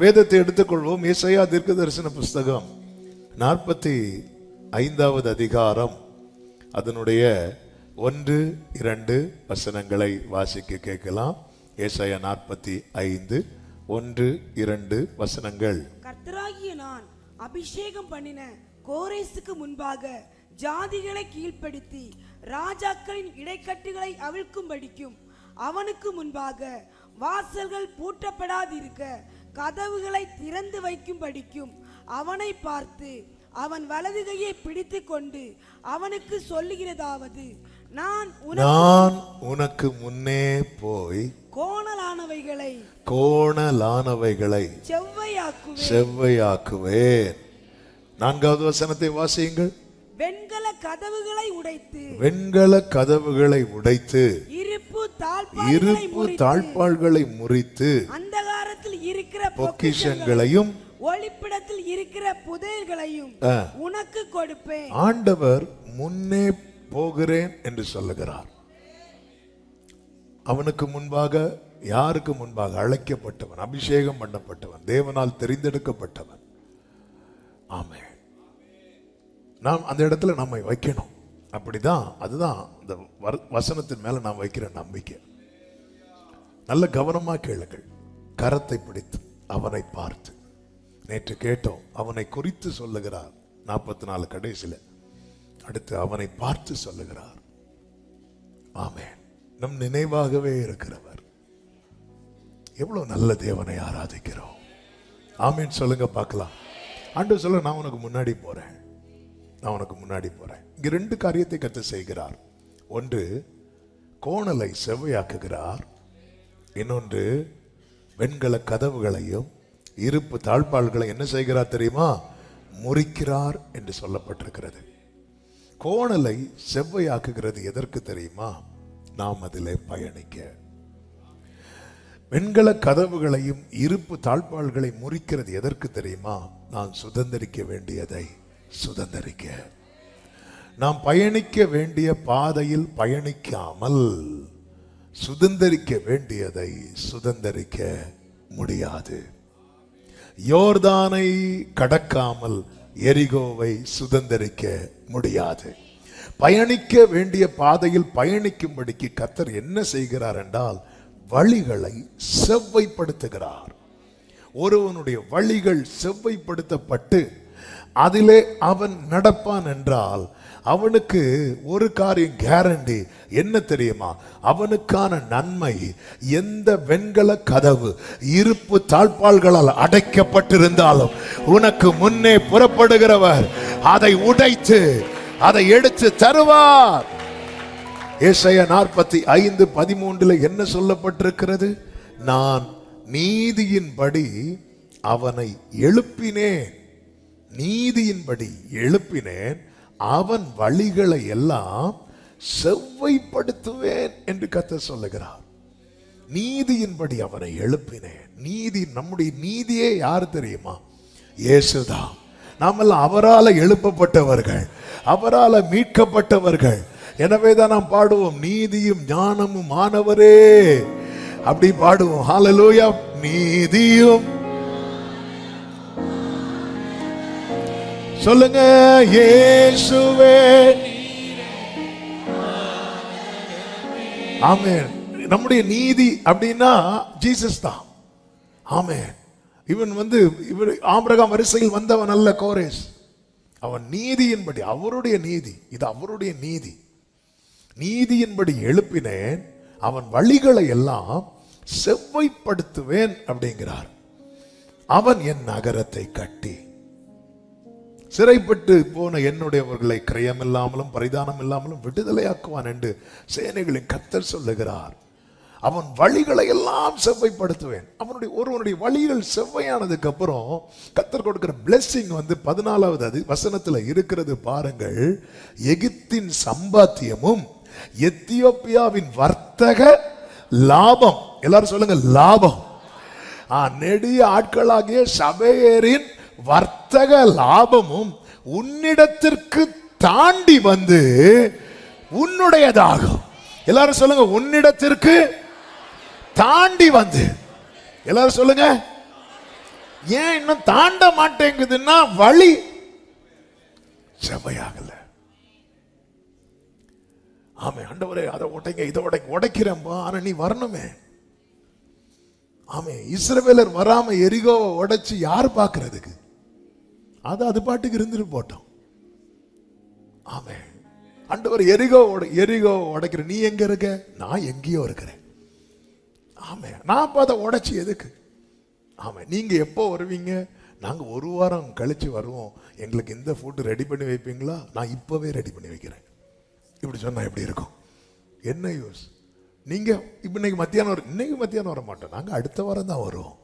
வேதத்தை எடுத்துக்கொள்வோம். ஏசாயா தீர்க்கதரிசன புஸ்தகம் 45வது அதிகாரம், அதனுடைய 1-2 வசனங்களை வாசிக்க கேட்கலாம். ஏசாயா 45:1-2 வசனங்கள். கர்த்தராகிய நான் அபிஷேகம் பண்ணின கோரேசுக்கு முன்பாக ஜாதிகளை கீழ்ப்படுத்தி ராஜாக்களின் இடைக்கட்டுகளை அவிழ்க்கும்படிக்கும் அவனுக்கு முன்பாக வாசல்கள் பூட்டப்படாதிருக்க கதவுகளை திறந்து வைக்கும்படிக்கும் அவனை பார்த்து அவன் வலது கையை பிடித்து கொண்டு அவனுக்கு சொல்லுகிறதாவது, நான் உனக்கு முன்னே போய் கோணலானவைகளை செவ்வையாக்குவேன். 4வது வசனத்தை வாசியுங்கள். வெண்கல கதவுகளை உடைத்து இருப்பு தாழ்பாள்களை முறித்து அந்தகாரத்தில் இருக்கிற பொக்கிஷங்களையும் ஒளிப்பிடத்தில் இருக்கிற புதையல்களையும் உனக்கு கொடுப்பேன். ஆண்டவர் முன்னே போகிறேன் என்று சொல்லுகிறார். அவனுக்கு முன்பாக, யாருக்கு முன்பாக? அழைக்கப்பட்டவன், அபிஷேகம் பண்ணப்பட்டவன், தேவனால் தெரிந்தெடுக்கப்பட்டவன். ஆமென். நாம் அந்த இடத்துல நம்மை வைக்கணும். அப்படிதான், அதுதான் இந்த வசனத்தின் மேல நாம் வைக்கிற நம்பிக்கை. நல்ல கவனமா கேளுங்கள். கரத்தை பிடித்து அவனை பார்த்து, நேற்று கேட்டோம், அவனை குறித்து சொல்லுகிறார் 44 கடைசியில. அடுத்து அவனை பார்த்து சொல்லுகிறார். ஆமென். நம் நினைவாகவே இருக்கிறவர். எவ்வளவு நல்ல தேவனை ஆராதிக்கிறோம். ஆமென் சொல்லுங்க பார்க்கலாம். ஆண்டவர் சொல்ல, நான் உனக்கு முன்னாடி போறேன், நான் உனக்கு முன்னாடி போறேன். இங்க 2 காரியத்தை கர்த்தர் செய்கிறார். ஒன்று, கோணலை செவ்வையாக்குகிறார். இன்னொன்று, வெண்கல கதவுகளையும் இருப்பு தாழ்பாள்களை என்ன செய்கிறார் தெரியுமா? முறிக்கிறார் என்று சொல்லப்பட்டிருக்கிறது. கோணலை செவ்வையாக்குகிறது எதற்கு தெரியுமா? நாம் அதிலே பயணிக்க. வெண்கல கதவுகளையும் இருப்பு தாழ்பாள்களை முறிக்கிறது எதற்கு தெரியுமா? நான் சுதந்திரிக்க வேண்டியதை சுதந்திரிக்க. நாம் பயணிக்க வேண்டிய பாதையில் பயணிக்காமல் சுதந்திரிக்க வேண்டியதை சுதந்திரிக்க முடியாது. யோர்தானை கடக்காமல் எரிகோவை சுதந்திரிக்க முடியாது. பயணிக்க வேண்டிய பாதையில் பயணிக்கும்படிக்கு கர்த்தர் என்ன செய்கிறார் என்றால், வழிகளை செவ்வைப்படுத்துகிறார். ஒருவனுடைய வழிகள் செவ்வைப்படுத்தப்பட்டு அதிலே அவன் நடப்பான் என்றால் அவனுக்கு ஒரு காரியம் கேரண்டி. என்ன தெரியுமா? அவனுக்கான நன்மை. எந்த வெண்கல கதவு இருப்பு தாழ்பாள்களால் அடைக்கப்பட்டிருந்தாலும் உனக்கு முன்னே புறப்படுகிறவர் அதை உடைத்து அதை எடுத்து தருவார். ஏசாயா 45:13 என்ன சொல்லப்பட்டிருக்கிறது? நான் நீதியின்படி அவனை எழுப்பினேன், நீதியின்படி எழுப்பினேன், அவன் வழிகளை எல்லாம் செவ்வைப்படுத்துவேன் என்று கர்த்தர் சொல்லுகிறார். நீதியின்படி அவனை எழுப்பினேன். நீதி, நம்முடைய நீதியே யார் தெரியுமா? இயேசுதான். நாமெல்லாம் அவரால் எழுப்பப்பட்டவர்கள், அவரால் மீட்கப்பட்டவர்கள். எனவேதான் நாம் பாடுவோம், நீதியும் ஞானமும் ஆனவரே, அப்படி பாடுவோம். ஹல்லேலூயா. நீதியும், சொல்லுங்க, இயேசுவே. ஆமென். நம்முடைய நீதி அப்படின்னா ஜீசஸ் தான். ஆமென். இவன் இவர் ஆபிரகாம் வரிசையில் வந்தவன் அல்ல, கோரேஸ். அவன் நீதியின்படி, அவருடைய நீதி, இது அவருடைய நீதி. நீதியின்படி எழுப்பினேன், அவன் வழிகளை எல்லாம் செவ்வைப்படுத்துவேன் அப்படிங்கிறார். அவன் என் நகரத்தை கட்டி சிறைப்பட்டு போன என்னுடையவர்களை கிரயம் இல்லாமலும் பரிதானம் இல்லாமலும் விடுதலையாக்குவான் என்று சேனைகளின் கர்த்தர் சொல்லுகிறார். அவன் வழிகளை எல்லாம் செவ்வைப்படுத்துவேன். ஒருவனுடைய வழிகள் செவ்வையானதுக்கு அப்புறம் கர்த்தர் கொடுக்கிற பிளெஸிங் 14வது வசனத்துல இருக்கிறது பாருங்கள். எகிப்தின் சம்பாத்தியமும் எத்தியோப்பியாவின் வர்த்தக லாபம். எல்லாரும் சொல்லுங்க, லாபம். நெடிய ஆட்களாகிய சபையரின் வர்த்தக லாபமும் உன்னிடத்திற்கு தாண்டி வந்து உன்னுடையதாகும். எல்லாரும் சொல்லுங்க, உன்னிடத்திற்கு தாண்டி வந்து. எல்லாரும் சொல்லுங்க, ஏன் இன்னும் தாண்ட மாட்டேங்குதுன்னா வழி செவ்வையாகல. ஆமே ஆண்டவரே, அதை உடைங்க இதை உடைக்கிறேன்பா, ஆனா நீ வரணுமே. ஆமே, இஸ்ரவேலர் வராம எரிகோவை உடைச்சு யார் பார்க்கிறதுக்கு? அது பாட்டுக்கு இருந்துட்டு போட்டோம். ஆமே ஆண்டவர் எரிகோ உடைக்கிற, நீ எங்க இருக்க? நான் எங்கேயோ இருக்கிறேன். ஆமே, நான் அதை உடைச்சு எதுக்கு? ஆமா, நீங்க எப்போ வருவீங்க? நாங்க ஒரு வாரம் கழிச்சு வருவோம், எங்களுக்கு இந்த ஃபுட் ரெடி பண்ணி வைப்பீங்களா? நான் இப்பவே ரெடி பண்ணி வைக்கிறேன். இப்படி சொன்னா எப்படி இருக்கும்? என்ன யூஸ்? நீங்க இன்னைக்கு மத்தியானம் வர மாட்டோம், நாங்க அடுத்த வாரம் தான் வருவோம்.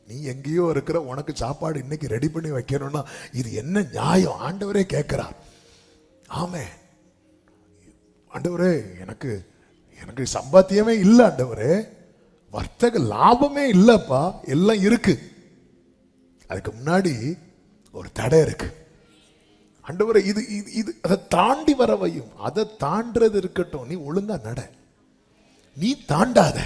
நீ எங்கேயோ இருக்கிற, உனக்கு சாப்பாடு இன்னைக்கு ரெடி பண்ணி வைக்கணும்னா இது என்ன நியாயம்? ஆண்டவரே கேட்கிறார். ஆமே ஆண்டவரே, எனக்கு சம்பாத்தியமே இல்லை ஆண்டவரே, வர்த்தக லாபமே இல்லப்பா, எல்லாம் இருக்கு. அதுக்கு முன்னாடி ஒரு தடை இருக்கு ஆண்டவரே. இது அதை தாண்டி வரவையும், அதை தாண்டது இருக்கட்டும், நீ ஒழுங்கா நட, நீ தாண்டாத.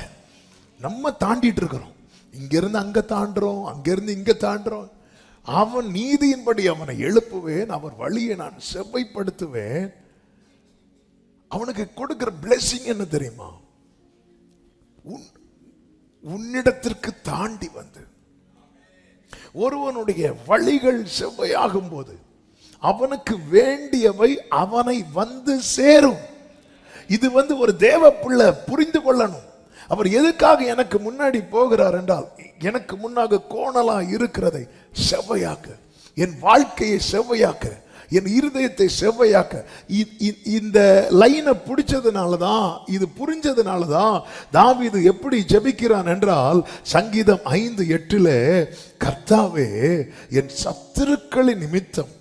நம்ம தாண்டிட்டு இருக்கிறோம், இங்க இருந்து அங்க தாண்டுறோம், அங்க இருந்து இங்க தாண்டுறோம். அவன் நீதியின்படி அவனை எழுப்புவேன், அவர் வழியை நான் செவ்வைப்படுத்துவேன். அவனுக்கு கொடுக்கிற பிளெஸிங் என்ன தெரியுமா? உன்னிடத்திற்கு தாண்டி வந்து ஒருவனுடைய வழிகள் செவ்வையாகும் போது அவனுக்கு வேண்டியவை அவனை வந்து சேரும். இது ஒரு தேவ பிள்ளை புரிந்து கொள்ளணும். அவர் எதுக்காக எனக்கு முன்னாடி போகிறார் என்றால், எனக்கு முன்னாக கோணலா இருக்கிறதை செவ்வையாக்க, என் வாழ்க்கையை செவ்வையாக்க, என் இருதயத்தை செவ்வையாக்க. இந்த லைனை பிடிச்சதுனாலதான், இது புரிஞ்சதுனாலதான் தாவீது எப்படி ஜெபிக்கிறான் என்றால், சங்கீதம் 5:8 கர்த்தாவே, என் சத்துருக்களின் நிமித்தம்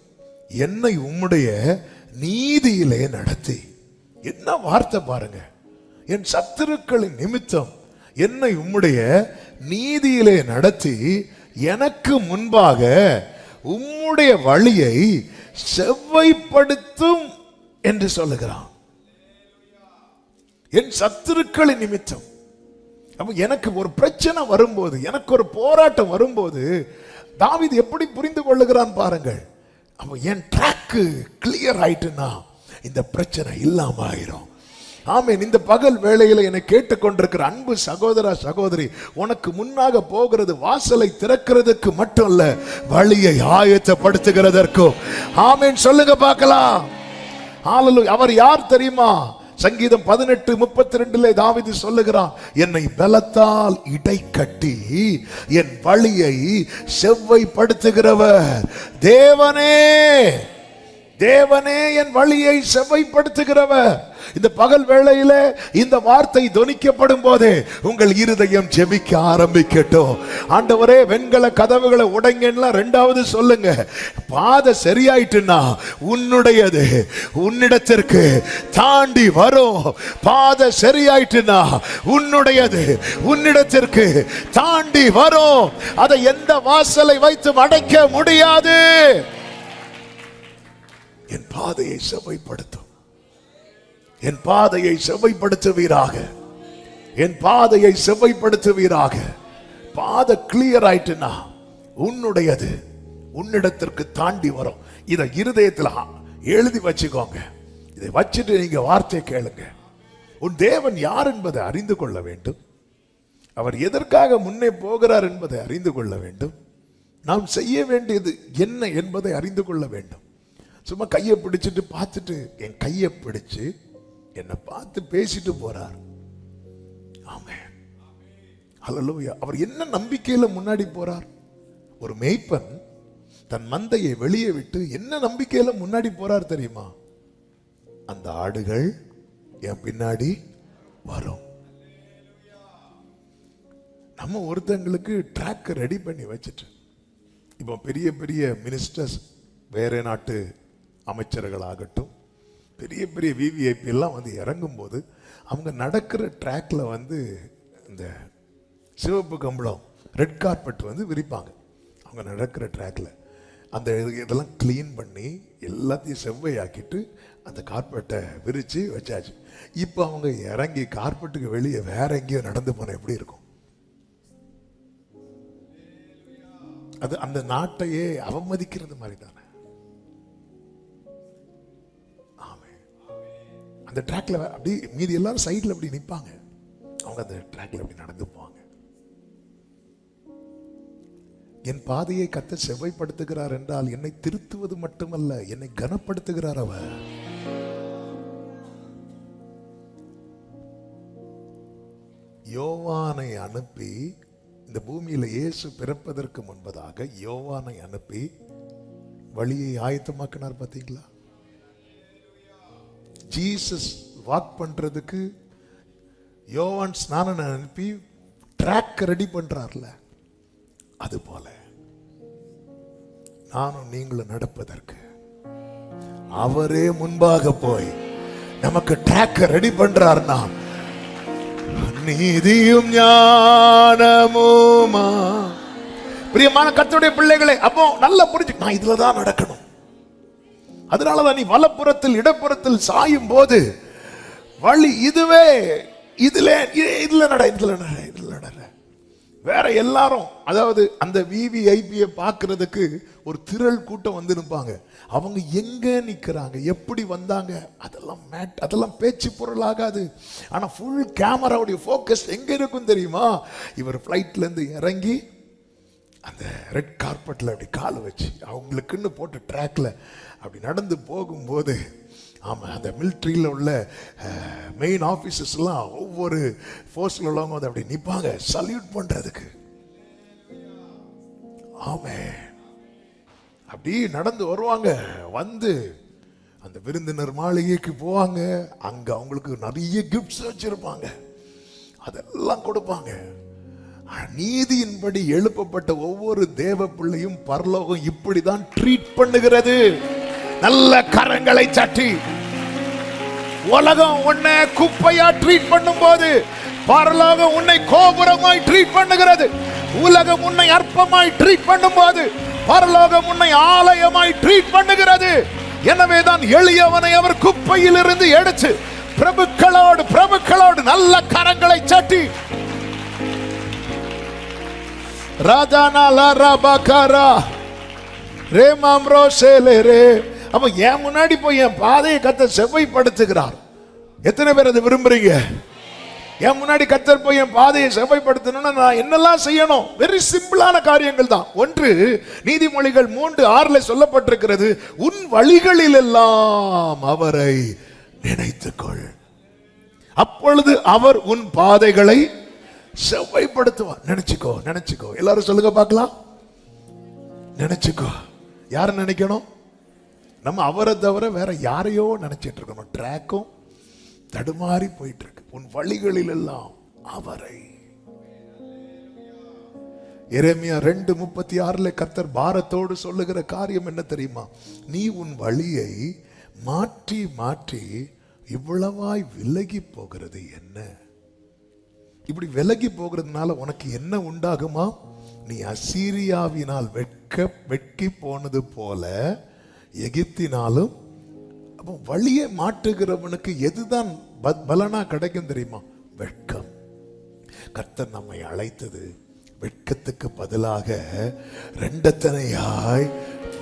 என்னை உம்முடைய நீதியிலே நடத்தி. என்ன வார்த்தை பாருங்க! என் சத்துருக்களின் நிமித்தம் என்னை உம்முடைய நீதியிலே நடத்தி, எனக்கு முன்பாக உம்முடைய வழியை செவ்வைப்படுத்தும் என்று சொல்லுகிறான். என் சத்துருக்களின் நிமித்தம். அப்ப எனக்கு ஒரு பிரச்சனை வரும்போது, எனக்கு ஒரு போராட்டம் வரும்போது தாவீது எப்படி புரிந்து கொள்ளுகிறான் பாருங்கள். அப்ப என் ட்ராக்கு கிளியர் ஆயிட்டுனா இந்த பிரச்சனை இல்லாம ஆயிரும். ஆமேன். இந்த பகல் வேளையில என்னை கேட்டுக்கொண்டிருக்கிற அன்பு சகோதரா சகோதரி, உனக்கு முன்னாக போகிறது வாசலை திறக்கிறதுக்கு மட்டும் இல்ல, வழியை ஆயத்தப்படுத்துகிறதற்கும். ஆமேன், சொல்லுங்க பார்க்கலாம். ஹல்லேலூயா. அவர் யார் தெரியுமா? சங்கீதம் 18:32 தாவீது சொல்லுகிறான், என்னை பலத்தால் இடை கட்டி என் வழியை செவ்வைப்படுத்துகிறவர் தேவனே. தேவனே என் வழியை செவ்வைப்படுத்துகிறவர். இந்த பகல் வேளையில இந்த வார்த்தை தொனிக்கப்படும் போதே உங்கள் இருதயம் ஜெபிக்க ஆரம்பிக்கட்டும். ஆண்டவரே, வெண்கல கதவுகளை உடைங்கன்னா ரெண்டாவது சொல்லுங்க. பாதை சரியாயிட்டுனா உன்னுடையது உன்னிடத்திற்கு தாண்டி வரும். பாதை சரியாயிட்டுனா உன்னுடையது உன்னிடத்திற்கு தாண்டி வரும். அதை எந்த வாசலை வைத்து அடைக்க முடியாது. என் பாதையை செவ்வைப்படுத்தும். என் பாதையை செவ்வைப்படுத்துவீராக. என் பாதையை செவ்வைப்படுத்துவீராக. பாதை கிளியர் ஆயிட்டுனா உன்னுடையது உன்னிடத்திற்கு தாண்டி வரும். இதை இருதயத்தில் எழுதி வச்சுக்கோங்க. இதை வச்சுட்டு நீங்க வார்த்தை கேளுங்க. உன் தேவன் யார் என்பதை அறிந்து கொள்ள வேண்டும். அவர் எதற்காக முன்னே போகிறார் என்பதை அறிந்து கொள்ள வேண்டும். நாம் செய்ய வேண்டியது என்ன என்பதை அறிந்து கொள்ள வேண்டும். சும்மா கையை பிடிச்சிட்டு பார்த்துட்டு, என் கையை பிடிச்சு என்னை பார்த்து பேசிட்டு போறார். ஆமென். ஹல்லேலூயா. அவர் என்ன நம்பிக்கையில முன்னாடி போறார்? ஒரு மேய்ப்பன் தன் மந்தையை வெளியே விட்டு என்ன நம்பிக்கையில முன்னாடி போறார் தெரியுமா? அந்த ஆடுகள் என் பின்னாடி வரும். நம்ம ஒருத்தங்களுக்கு ட்ராக் ரெடி பண்ணி வச்சுட்டு, இப்போ பெரிய பெரிய மினிஸ்டர்ஸ், வேற நாட்டு அமைச்சர்கள் ஆகட்டும், பெரிய பெரிய விவிஐபி எல்லாம் இறங்கும் போது அவங்க நடக்கிற ட்ராக்ல இந்த சிவப்பு கம்பளம், ரெட் கார்பெட் விரிப்பாங்க. அவங்க நடக்கிற ட்ராக்ல அந்த இதெல்லாம் கிளீன் பண்ணி எல்லாத்தையும் செவ்வையாக்கிட்டு அந்த கார்பெட்டை விரிச்சு வச்சாச்சு. இப்போ அவங்க இறங்கி கார்பெட்டுக்கு வெளியே வேற எங்கேயோ நடந்து போன எப்படி இருக்கும்? அது அந்த நாட்டையே அவமதிக்கிறது மாதிரி தானே. ஆமே. அந்த ட்ராக்ல அப்படி மீதி எல்லாரும் சைட்ல அப்படி நிப்பாங்க, அவங்க அந்த ட்ராக்ல அப்படி நடந்து போவாங்க. என் பாதையை கர்த்தர் செவ்வாய்ப்படுத்துகிறார் என்றால் என்னை திருத்துவது மட்டுமல்ல, என்னை கனப்படுத்துகிறார் அவர். யோவானை அனுப்பி, இந்த பூமியில இயேசு பிறப்பதற்கு முன்பதாக யோவானை அனுப்பி வழியை ஆயத்தமாக்கினார். பார்த்தீங்களா? ஜீசஸ் வாக் பண்றதுக்கு யோவான் ஸ்நானனை அனுப்பி ட்ராக் ரெடி பண்றார்ல, அது போல நானும் நீங்களும் நடப்பதற்கு அவரே முன்பாக போய் நமக்கு ட்ராக் ரெடி பண்றார்னா, நீதியும் ஞானமுமா. பிரியமான கர்த்தருடைய பிள்ளைகளே, அப்போ நல்லா புரிஞ்சு, நான் இதுலதான் நடக்கணும். அதனாலதான் நீ வலப்புறத்தில் இடப்புறத்தில் சாயும் போது வழி இதுவே, இதுல நட. வேற எல்லாரும், அதாவது அந்த விவிஐபியை பார்க்கறதுக்கு ஒரு திரள் கூட்டம் வந்து நிற்பாங்க. அவங்க எங்க நிக்கிறாங்க, எப்படி வந்தாங்க, அதெல்லாம் பேச்சு பொருளாகாது. ஆனா ஃபுல் கேமராவுடைய ஃபோக்கஸ் எங்க இருக்கும் தெரியுமா? இவர் ஃப்ளைட்ல இருந்து இறங்கி அந்த ரெட் கார்பெட்ல அப்படி காலை வச்சு அவங்களுக்குன்னு போட்ட ட்ராக்ல அப்படி நடந்து போகும்போது, ஆமா, அந்த மிலிட்ரியில் உள்ள மெயின் ஆபீசர்ஸ்லாம் ஒவ்வொரு ஃபோர்ஸ்ல உள்ளவங்க வந்து அப்படி நிற்பாங்க சல்யூட் பண்றதுக்கு. ஆமே, அப்படி நடந்து வருவாங்க. வந்து அந்த விருந்தினர் மாளிகைக்கு போவாங்க. அங்க அவங்களுக்கு நிறைய கிஃப்ட்ஸ் வச்சிருப்பாங்க, அதெல்லாம் கொடுப்பாங்க. நீதியின்படி எழுப்பப்பட்ட ஒவ்வொரு தேவ பிள்ளையும் பரலோகம் இப்படிதான் ட்ரீட் பண்ணுகிறது. நல்ல கரங்களை தட்டி. உலகம் உன்னை குப்பையா ட்ரீட் பண்ணும் போது பரலோகம் உன்னை கோபுரமாய் ட்ரீட் பண்ணுகிறது. உலகம் உன்னை அற்பமாய் ட்ரீட் பண்ணும் போது பரலோகம் உன்னை ஆலயமாய் ட்ரீட் பண்ணுகிறது. எனவேதான் எளியவனை அவர் குப்பையில் இருந்து எடுத்து பிரபுக்களோடு நல்ல கரங்களை தட்டி ராஜானாலா ரபகரா ரேமாம்ரோ சேலேரே. அப்ப என் முன்னாடி போய் என் பாதையை கர்த்தர் செவ்வாய்ப்படுத்துகிறார். எத்தனை பேர் அதை விரும்புறீங்க? என் முன்னாடி கர்த்தர் போய் என் பாதையை செவ்வாய்ப்படுத்தணும்னா நான் என்னெல்லாம் செய்யணும்? வெரி சிம்பிளான காரியங்கள் தான். ஒன்று, நீதிமொழிகள் 3:6 சொல்லப்பட்டிருக்கிறது, உன் வழிகளில் எல்லாம் அவரை நினைத்துக்கொள், அப்பொழுது அவர் உன் பாதைகளை செவ்வாய்ப்படுத்துவார். நினைச்சுக்கோ. எல்லாரும் சொல்லுங்க பார்க்கலாம். நினைச்சுக்கோ. யாரை நினைக்கணும்? நம்ம அவரை தவிர வேற யாரையோ நினைச்சிட்டு இருக்கணும். ட்ராக்கும் தடுமாறி போயிட்டு இருக்கு. உன் வழிகளில் எல்லாம் அவரை. எரேமியா 2:36 கர்த்தர் பாரத்தோடு சொல்லுகிற காரியம் என்ன தெரியுமா? நீ உன் வழியை மாற்றி இவ்வளவாய் விலகி போகிறது என்ன? இப்படி விலகி போகிறதுனால உனக்கு என்ன உண்டாகுமா? நீ அசீரியாவினால் வெட்கி போனது போல எகிப்தினாலும். அப்போ வழியை மாற்றுகிறவனுக்கு எதுதான் பலனா கிடைக்கும் தெரியுமா? வெட்கம். கர்த்தர் நம்மை அழைத்தது வெட்கத்துக்கு பதிலாக ரெண்டத்தனையாய்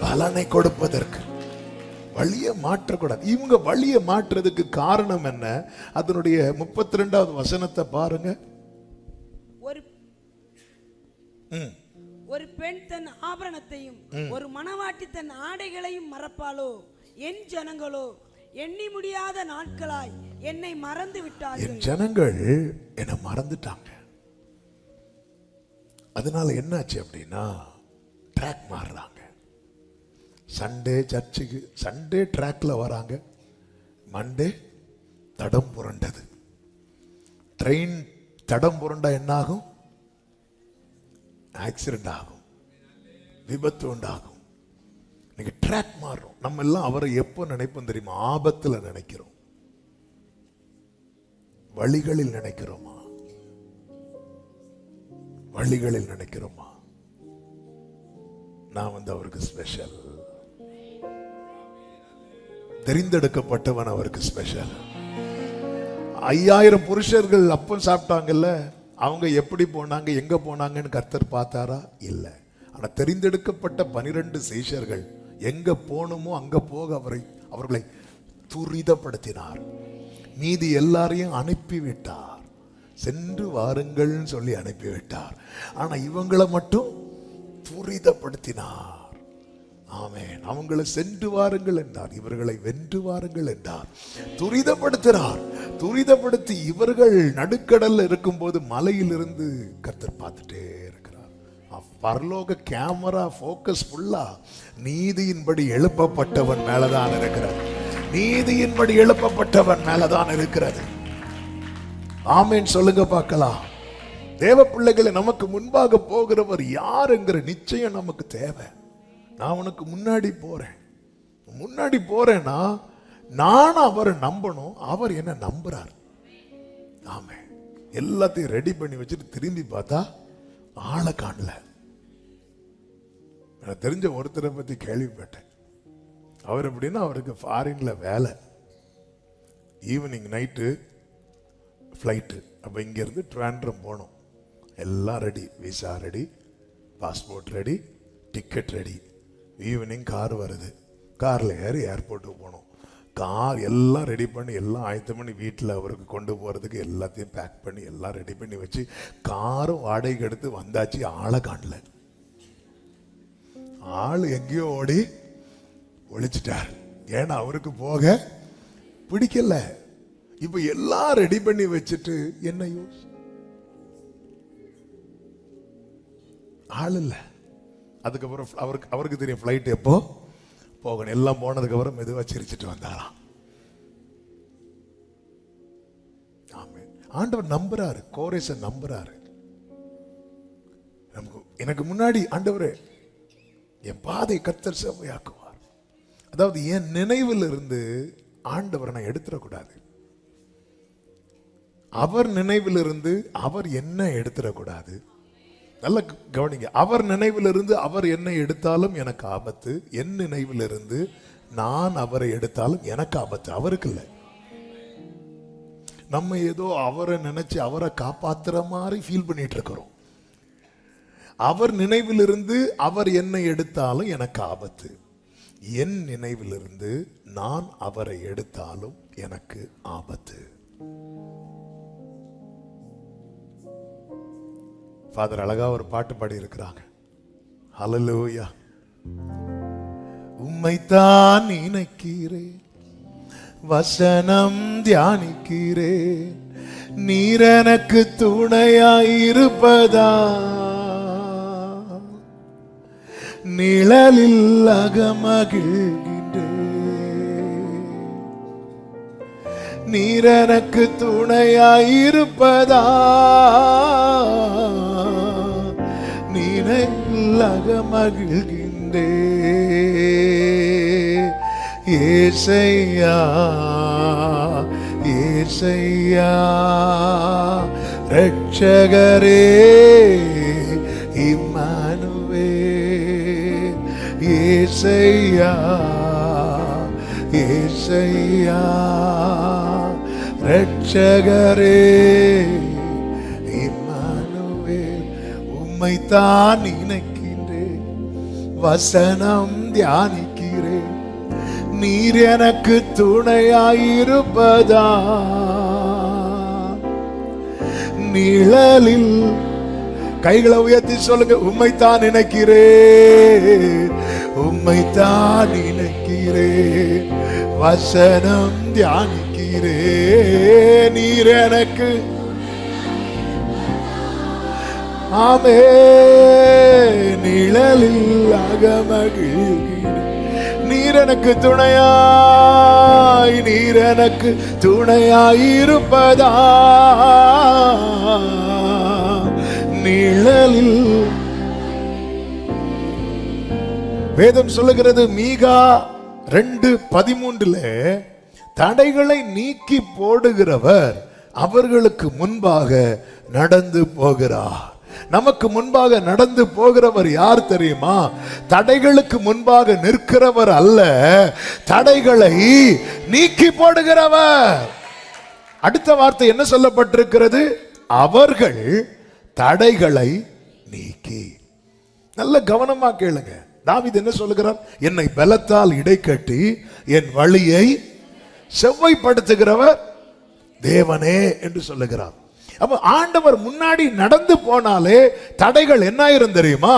பலனை கொடுப்பதற்கு. வழியை மாற்றக்கூடாது. இவங்க வழியை மாற்றுறதுக்கு காரணம் என்ன? அதனுடைய 32வது வசனத்தை பாருங்க. ஒரு பெண் தன் ஆபரணத்தையும் ஒரு மணவாட்டி தன் ஆடைகளையும் மறப்பாளோ? என் ஜனங்களோ எண்ணி முடியாத நாட்களாய் என்னை மறந்து விட்டார்கள். என் ஜனங்கள் என்னை மறந்துட்டாங்க. அதனால என்னாச்சு அப்படின்னா, ட்ராக் மாறுறாங்க. சண்டே சர்ச்சுக்கு, சண்டே ட்ராக்ல வராங்க, மண்டே தடம் புரண்டது. ட்ரெயின் தடம் புரண்டா என்ன ஆகும்? ஆக்சிடென்ட் ஆகும், விபத்து உண்டாகும். நீங்க ட்ராக் மாறும். நம்ம எல்லாம் அவரை எப்போ நினைப்போம் தெரியுமா? ஆபத்துல நினைக்கிறோம். வழிகளில் நினைக்கிறோமா? வழிகளில் நினைக்கிறோமா? நான் அவருக்கு ஸ்பெஷல். தெரிந்தெடுக்கப்பட்டவன் அவருக்கு ஸ்பெஷல். 5000 புருஷர்கள் அப்பம் சாப்பிட்டாங்கல்ல, அவங்க எப்படி போனாங்க, எங்க போனாங்கன்னு கர்த்தர் பார்த்தாரா? இல்ல. ஆனா தெரிந்தெடுக்கப்பட்ட 12 சீஷர்கள் எங்க போகணுமோ அங்க போக அவர்களை துரிதப்படுத்தினார். மீதி எல்லாரையும் அனுப்பிவிட்டார். சென்று வாருங்கள் சொல்லி அனுப்பிவிட்டார். ஆனா இவங்களை மட்டும் துரிதப்படுத்தினார். ஆமென். அவங்களை சென்று வாருங்கள் என்றார், இவர்களை வென்று வாருங்கள் என்றார். துரிதப்படுத்தினார். துரிதப்படுத்தி இவர்கள் நடுக்கடல்ல இருக்கும்போது மலையிலிருந்து கர்த்தர் பார்த்துட்டே இருக்கிறார். பரலோக கேமரா போக்கஸ் ஃபுல்லா நீதியின்படி எழுப்பப்பட்டவன் மேலதான் இருக்கிறது. நீதியின்படி எழுப்பப்பட்டவன் மேலதான் இருக்கிறது. ஆமென் சொல்லுங்க பார்க்கலாம். தேவ பிள்ளைகளை, நமக்கு முன்பாக போகிறவர் யார் என்கிற நிச்சயம் நமக்கு தேவை. நான் உனக்கு முன்னாடி போறேன்னா நான் அவரை நம்பணும், அவர் என்ன நம்புறார். ஆமென். எல்லாத்தையும் ரெடி பண்ணி வச்சுட்டு திரும்பி பார்த்தா ஆளை காணல. எனக்கு தெரிஞ்ச ஒருத்தரை பத்தி கேள்விப்பட்டேன். அவர் எப்படின்னா, அவருக்கு ஃபாரின்ல வேலை, ஈவினிங் நைட்டு ஃப்ளைட்டு. அப்போ இங்கேருந்து ட்ராண்ட்ரம் போகணும். எல்லாம் ready, visa ready, passport ready, ticket ready. Evening car வருது, காரில் ஏறி ஏர்போர்ட்டுக்கு போகணும். கார் எல்லாம் ரெடி பண்ணி எல்லாம் ஆயத்தம் பண்ணி வீட்டில் அவருக்கு கொண்டு போகிறதுக்கு எல்லாத்தையும் பேக் பண்ணி எல்லாம் ரெடி பண்ணி வச்சு காரும் வாடகைக்கு எடுத்து வந்தாச்சு. ஆளை காணல. ஆள் எங்கேயோ ஓடி ஒழிச்சிட்டார். ஏன்னா அவருக்கு போக பிடிக்கல. இப்ப எல்லாம் ரெடி பண்ணி வச்சுட்டு என்ன யூஸ்? ஆள் இல்ல. அதுக்கப்புறம் அவருக்கு தெரியும் ஃப்ளைட் எப்போ போகணும். எல்லாம் போனதுக்கு அப்புறம் மெதுவா சிரிச்சிட்டு வந்தாராம். ஆண்டவர் நம்புறாரு, கோரேச நம்புறாரு. எனக்கு முன்னாடி ஆண்டவரே என் பாதை கர்த்தர் செவ்வையாக்குவார். அதாவது என் நினைவில் இருந்து ஆண்டவரை நான் எடுத்துடக்கூடாது. அவர் நினைவிலிருந்து அவர் என்ன எடுத்துடக்கூடாது. நல்ல கவனிங்க. அவர் நினைவிலிருந்து அவர் என்ன எடுத்தாலும் எனக்கு ஆபத்து. என் நினைவிலிருந்து நான் அவரை எடுத்தாலும் எனக்கு ஆபத்து. அவருக்கு இல்லை. நம்ம ஏதோ அவரை நினைச்சு அவரை காப்பாத்துற மாதிரி ஃபீல் பண்ணிட்டு இருக்கிறோம். அவர் நினைவிலிருந்து அவர் என்னை எடுத்தாலும் எனக்கு ஆபத்து. என் நினைவிலிருந்து நான் அவரை எடுத்தாலும் எனக்கு ஆபத்து. ஃபாதர் அழகா ஒரு பாட்டு பாடி இருக்கிறாங்க. ஹல்லேலூயா. உம்மைத்தான் நினைக்கிறேன், வசனம் தியானிக்கிறேன், நீர் எனக்கு துணையாயிருப்பதா, நிழலில் அகமகிழ்கின்றேன், நீர் எனக்கு துணையாயிருப்பதா, நிழலில் அகமகிழ்கின்றேன். ஏசையா ஏசையா ரட்சகரே இம்மானுவேல். ஏசையா ஏசையா ரட்சகரே இம்மானுவேல். உம்மைத்தான் நினைக்கின்றேன், வசனம் தியானிக்கிறேன், நீர் எனக்கு துணையாயிருப்பதா, நிழலில். கைகளை உயர்த்தி சொல்லுங்க. உம்மைத்தான் நினைக்கிறேன், உம்மைத்தான் நினைக்கிறேன், வசனம் தியானிக்கிறேன், நீர் எனக்கு. ஆமே. நிழலில் அகமகிழ்கிறேன், நீர் எனக்கு துணையாய், நீர் எனக்கு துணையாயிருப்பதா, நிழலில். வேதம் சொல்லுகிறது மீகா 2:13 தடைகளை நீக்கி போடுகிறவர் அவர்களுக்கு முன்பாக நடந்து போகிறார். நமக்கு முன்பாக நடந்து போகிறவர் யார் தெரியுமா? தடைகளுக்கு முன்பாக நிற்கிறவர் அல்ல, தடைகளை நீக்கி போடுகிறவர். அடுத்த வார்த்தை என்ன சொல்லப்பட்டிருக்கிறது? அவர்கள் தடைகளை நீக்கி. நல்ல கவனமா கேளுங்க. தாவீது என்ன சொல்லுகிறார்? என்னை பலத்தால் இடைக்கட்டி என் வழியை செவ்வைப்படுத்துகிறவர் தேவனே என்று சொல்லுகிறார். அப்ப ஆண்டவர் முன்னாடி நடந்து போனாலே தடைகள் என்ன ஆயிரும் தெரியுமா?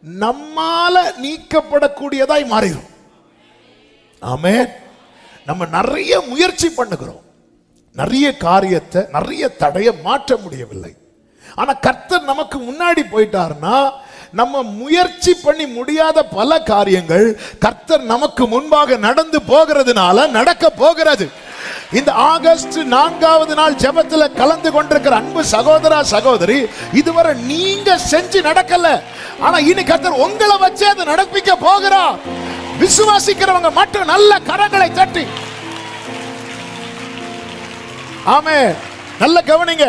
நம்மால நீக்கப்படக்கூடியதாய் மாறிடும். ஆமென். நம்ம நிறைய முயற்சி பண்ணுகிறோம், நிறைய காரியத்தை, நிறைய தடையை மாற்ற முடியவில்லை. ஆனா கர்த்தர் நமக்கு முன்னாடி போயிட்டார்னா நம்ம முயற்சி பண்ணி முடியாத பல காரியங்கள் கர்த்தர் நமக்கு முன்பாக நடந்து போகிறதுனால நடக்க போகிறது. இந்த ஆகஸ்ட் 4வது நாள் ஜெபத்தில் கலந்து கொண்டிருக்கிற அன்பு சகோதரா சகோதரி, இதுவரை நீங்க செஞ்சு நடக்கல, ஆனா இனி கர்த்தர் உங்களை வச்சு அதை நடப்பிக்க போகிறார். விசுவாசிக்கிறவங்க மட்டும் நல்ல கரங்களை தட்டி ஆமென். நல்ல கவனிங்க.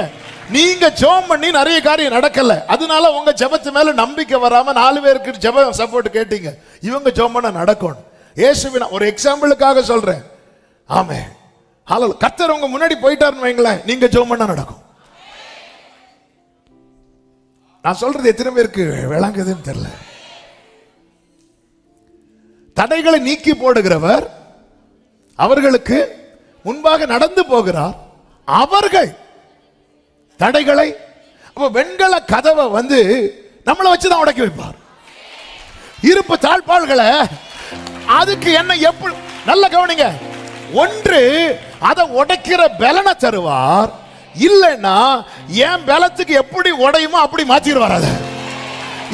நீங்க ஜெபம் பண்ணி நிறைய காரியம் நடக்கல, அதனால உங்க ஜெபத்து மேல நம்பிக்கை வராம 4 பேருக்கு ஜெபம் சப்போர்ட் கேட்டீங்க. இவங்க ஜெபம் பண்ண நடக்கும். இயேசுவின் ஒரு எக்ஸாம்பிளுக்காக சொல்றேன். ஆமென். ஹalleluya. கர்த்தர் உங்க முன்னாடி போயிட்டாருன்னு வைங்களேன், நீங்க ஜெபம் பண்ண நடக்கும். நான் சொல்றது எத்தனை பேருக்கு விளங்குதுன்னு தெரியல. தடைகளை நீக்கி போடுகிறவர் அவர்களுக்கு முன்பாக நடந்து போகிறார். அவர்கள் தடைகளை, அப்ப வெண்கல கதவை வந்து நம்மளை வச்சுதான் உடைக்க வைப்பார். இருப்பு தாழ்பாள்களை அதுக்கு என்ன எப்படி நல்ல கவனிங்க. ஒன்று அதை உடைக்கிற பலனை தருவார், இல்லைன்னா என் பலத்துக்கு எப்படி உடையுமோ அப்படி மாத்திடுவார். அதை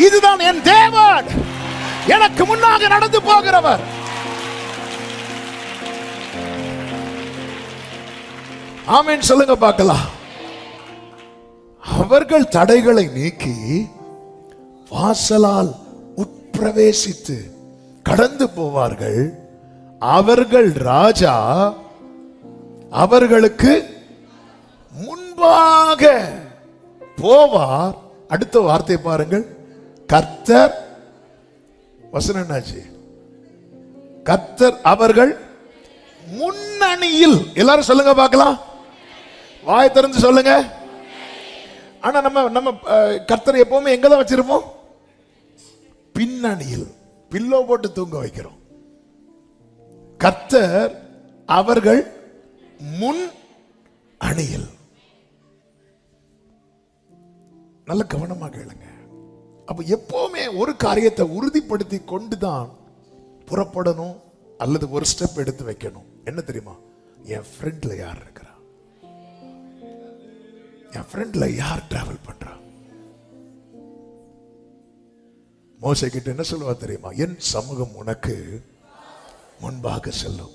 இதுதான் என் தேவன், எனக்கு முன்னாக நடந்து போகிறவர். ஆமென் சொல்லுங்க பார்க்கலாம். அவர்கள் தடைகளை நீக்கி வாசலால் உட்பிரவேசித்து கடந்து போவார்கள். அவர்கள் ராஜா அவர்களுக்கு முன்பாக போவார். அடுத்த வார்த்தை பாருங்கள். கர்த்தர், வசனம் என்னாச்சு? கர்த்தர் அவர்கள் முன்னணியில். எல்லாரும் சொல்லுங்க பார்க்கலாம், வாய் திறந்து சொல்லுங்க. ஆனா நம்ம கர்த்தர் எப்பவுமே எங்கதான் வச்சிருப்போம்? பின்னணியில் பில்லோ போட்டு தூங்க வைக்கிறோம். கர்த்தர் அவர்கள் முன் அணியில். நல்ல கவனமா கேளுங்க. அப்ப எப்பவுமே ஒரு காரியத்தை உறுதிப்படுத்தி கொண்டுதான் புறப்படணும், அல்லது ஒரு ஸ்டெப் எடுத்து வைக்கணும். என்ன தெரியுமா? என் ஃப்ரெண்ட்ல யார் இருக்கிறா, என் ஃப்ரெண்ட்ல யார் டிராவல் பண்றா. மோசே கிட்ட என்ன சொல்லுவா தெரியுமா? என் சமூகம் உனக்கு முன்பாக செல்லும்,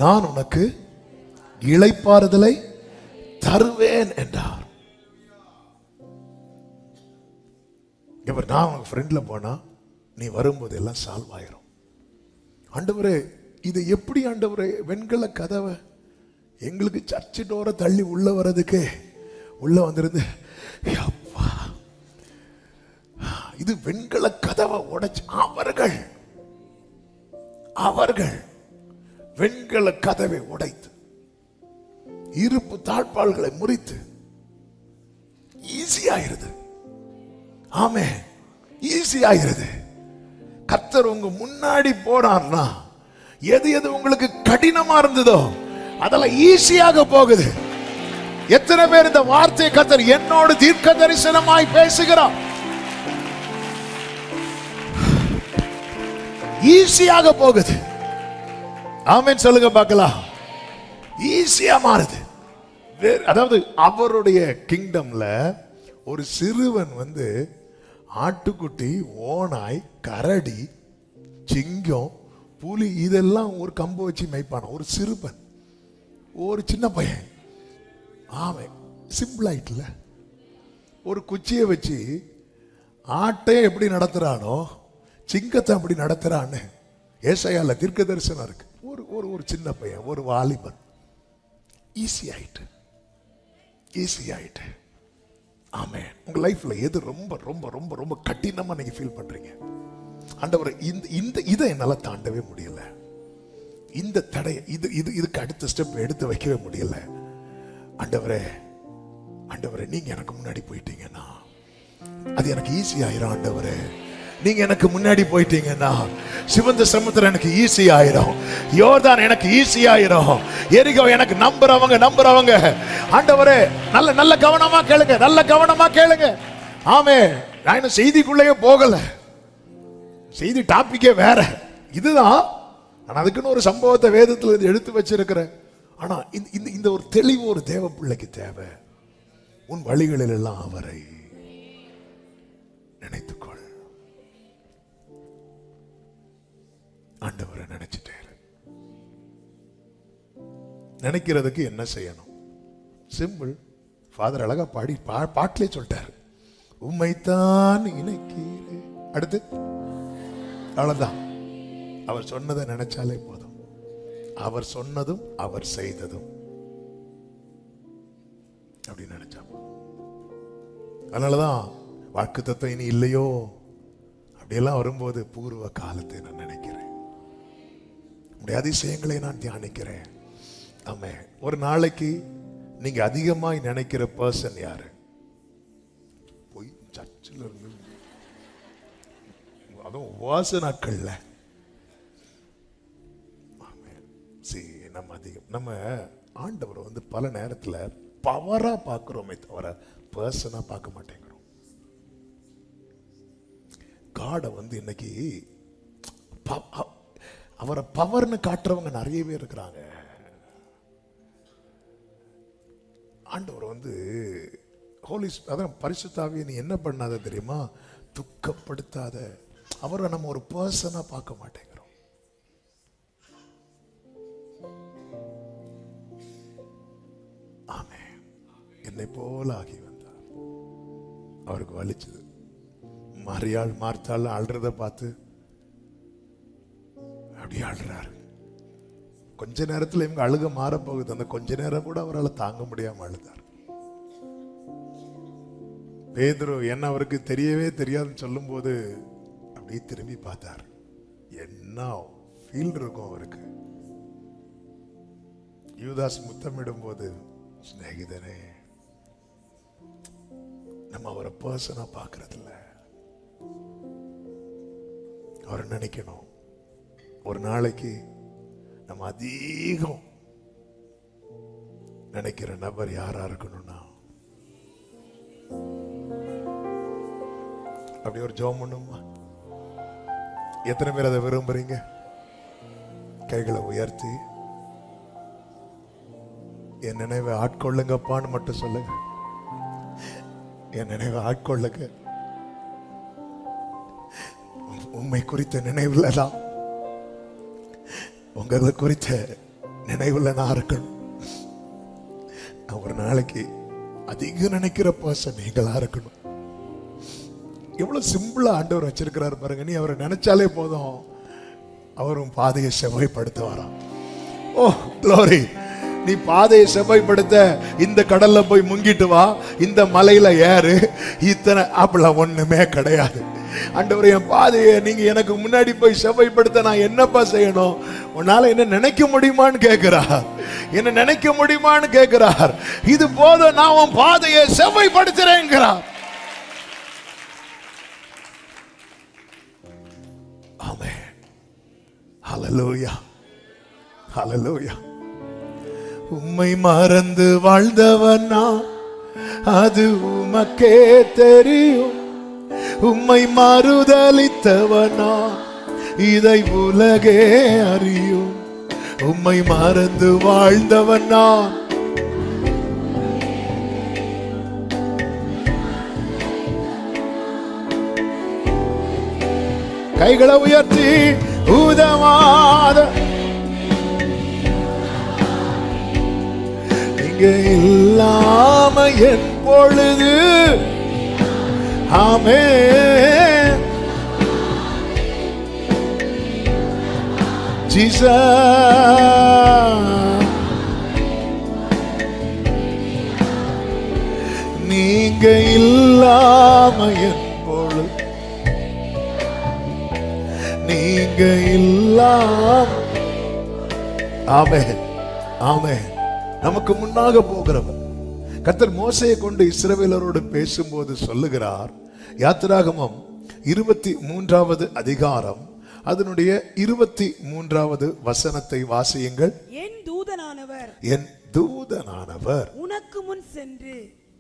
நான் உனக்கு இளைப்பாறுதலை தருவேன் என்றார். இவர் நான் உனக்கு ஃப்ரெண்ட்ல போனா நீ வரும்போது எல்லாம் சால்வ் ஆயிரும். ஆண்டவரே, இது எப்படி ஆண்டவரே? வெண்கல கதவை எங்களுக்கு சர்ச்சு டோரை தள்ளி உள்ள வர்றதுக்கு உள்ள வந்திருந்து, அப்பா இது வெண்கல கதவை உடைச்சு அவர்கள் வெண்கல கதவை உடைத்து இருப்பு தாழ்பாள்களை முறித்து ஈஸியாயிருது. ஆமே, ஈஸியாயிருது. கர்த்தர் உங்க முன்னாடி போனார்னா எது எது உங்களுக்கு கடினமா இருந்ததோ அதெல்லாம் ஈஸியாக போகுது. எத்தனை பேர் இந்த வார்த்தை கர்த்தர் என்னோடு தீர்க்க தரிசனமாய் பேசுகிறார்? ஈஸியாக போகுது. ஆமென் சொல்லுங்க பார்க்கலாம். ஈஸியா மாறுது. அதாவது அவருடைய கிங்டம்ல ஒரு சிறுவன் வந்து ஆட்டுக்குட்டி, ஓனாய், கரடி, சிங்கம், புலி இதெல்லாம் ஒரு கம்பு வச்சு மேய்ப்பான ஒரு சிறுவன், ஒரு சின்ன பையன். ஆமை சிம்பிள் ஆயிட்டுல. ஒரு குச்சியை வச்சு ஆட்டை எப்படி நடத்துறானோ சிங்கத்தை அப்படி நடத்துறான்னு ஏசாயால தீர்க்க தரிசனம் இருக்கு. ஒரு சின்ன பையன், ஒரு வாலிபன். ஈஸி ஆயிட்டு. ஆமென். உங்க லைஃப்ல எது ரொம்ப ரொம்ப ரொம்ப ரொம்ப கடினமா நீங்க ஃபீல் பண்றீங்க? ஆண்டவரே, இதை என்னால தாண்டவே முடியல, இந்த தடை இதுக்கு அடுத்த ஸ்டெப் எடுத்து வைக்கவே முடியல. ஆண்டவரே நீங்க எனக்கு முன்னாடி போயிட்டீங்கன்னா அது எனக்கு ஈஸி ஆயிரும் ஆண்டவரே. நீங்க எனக்கு முன்னாடி போயிட்டீங்கன்னா சிவந்த சமுத்திரம் எனக்கு ஈஸி ஆயிரும், யோர்தான் எனக்கு ஈஸி ஆயிரும், எரிகோ எனக்கு நம்புறவங்க. ஆண்டவரே நல்ல நல்ல கவனமா கேளுங்க, நல்ல கவனமா கேளுங்க. ஆமே, நான் இன்னும் செய்திக்குள்ளேயே போகல, செய்தி டாபிக்கே வேற இதுதான். ஆனா அதுக்குன்னு ஒரு சம்பவத்தை வேதத்துல எடுத்து வச்சிருக்கிறேன். ஆனா இந்த ஒரு தெளிவு ஒரு தேவ பிள்ளைக்கு தேவை. உன் வழிகளில் எல்லாம் அவரை நினைத்துக்கொள். ஆண்டவரை நினைச்சிட்டே நினைக்கிறதுக்கு என்ன செய்யணும்? சிம்பிள். ஃபாதர் அழகா பாட்டிலே சொல்லிட்டாரு, உம்மைத்தான் நினைக்கிறேன். அடுத்து அவ்வளவுதான். அவர் சொன்னதை நினைச்சாலே போதும். அவர் சொன்னதும் அவர் செய்ததும் அப்படின்னு நினைச்சா போதும். அதனாலதான் வாக்குத்தத்தம் இனி இல்லையோ அப்படியெல்லாம் வரும்போது பூர்வ காலத்தை நான் நினைக்கிறேன், உடைய அதிசயங்களை நான் தியானிக்கிறேன். ஆமே. ஒரு நாளைக்கு நீங்க அதிகமாய் நினைக்கிற பர்சன் யாரு? போய் சர்ச்சில் இருந்து அதுவும் உபவாச நாட்கள்ல நம்ம ஆண்டவரை வந்து பல நேரத்துல பவரா பார்க்கிறோமே தவிர பர்சனா பார்க்க மாட்டேங்கிறோம். காடை வந்து இன்னைக்கு அவரை பவர்னு காட்டுறவங்க நிறைய பேர் இருக்கிறாங்க. ஆண்டவர் வந்து ஹோலி, அதான் பரிசுத்தாவியை நீ என்ன பண்ணாத தெரியுமா? துக்கப்படுத்தாத. அவரை நம்ம ஒரு பர்சனா பார்க்க மாட்டேங்கிறோம். ஆமே. என்னை போல ஆகி வந்தார். அவருக்கு வலிச்சது. மரியாள் மார்த்தாள் அழுறத பார்த்து அப்படி அழுறாரு. கொஞ்ச நேரத்தில் இவங்க அழுக மாறப்போகுது. அந்த கொஞ்ச நேரம் கூட அவரால் தாங்க முடியாம அழுதார். பேதுரு என்ன அவருக்கு தெரியவே தெரியாதுன்னு சொல்லும் போது அப்படியே திரும்பி பார்த்தார். என்ன ஃபீல் இருக்கும் அவருக்கு. யூதாஸ் முத்தமிடும் போது, சிநேகிதனே, நம்ம அவரை பர்சனா பார்க்கறது இல்ல. அவரை நினைக்கணும். ஒரு நாளைக்கு நம்ம அதிகம் நினைக்கிற நபர் யாரா இருக்கணும்னா, அப்படி ஒரு ஜெபம் பண்ணுமா? எத்தனை பேர் அதை விரும்புறீங்க? கைகளை உயர்த்தி என் நினைவை ஆட்கொள்ளுங்கப்பான்னு மட்டும் சொல்லுங்க. என் நினைவை ஆட்கொள்ளுங்க. உண்மை குறித்த நினைவுல தான் உங்களை குறித்த நினைவுல நான் இருக்கணும். நான் ஒரு நாளைக்கு அதிகம் நினைக்கிற பர்சன் நீங்களா இருக்கணும். எவ்வளவு சிம்பிளா ஆண்டவர் வச்சிருக்கிறார் பாருங்க. நீ அவரை நினைச்சாலே போதும், அவரும் பாதையை செவ்வாய்ப்படுத்த வரான். ஓ க்ளோரி! நீ பாதையை செவ்வாய்ப்படுத்த இந்த கடல்ல போய் முங்கிட்டு வா, இந்த மலையில ஏறு, இத்தனை அப்படிலாம் ஒண்ணுமே கிடையாது. ஆண்டவரே, என் பாதையை நீங்க எனக்கு முன்னாடி போய் செவ்வாய்ப்படுத்த நான் என்னப்பா செய்யணும்? உன்னால என்ன நினைக்க முடியுமான்னு கேட்கிறார். என்ன நினைக்க முடியுமான்னு கேட்கிறார். இது போதும், நான் உன் பாதையை செவ்வாய்ப்படுத்துறேங்கிறார். ஆமென். ஹல்லேலூயா, ஹல்லேலூயா. உம்மை மறந்து வாழ்ந்தவனா அது உமக்கே தெரியும். உம்மை மறுதலித்தவனா இதை உலகே அறியும். உம்மை மறந்து வாழ்ந்தவனா கைகளை உயர்த்தி உதவாத நீங்க இல்லாம என் பொழுது. ஆமென். ஜீசஸ், நீங்க இல்லாம என் பொழுது, நீங்க இல்லாம. ஆமென், ஆமென். நமக்கு முன்னாக போகிறவர் கர்த்தர் மோசேயை கொண்டு இஸ்ரவேலரோடு பேசும்போது சொல்லுகிறார், யாத்திராகமம் 23வது அதிகாரம் அதனுடைய 23வது வசனத்தை வாசியுங்கள். என் தூதனானவர் என் தூதனானவர் உனக்கு முன் சென்று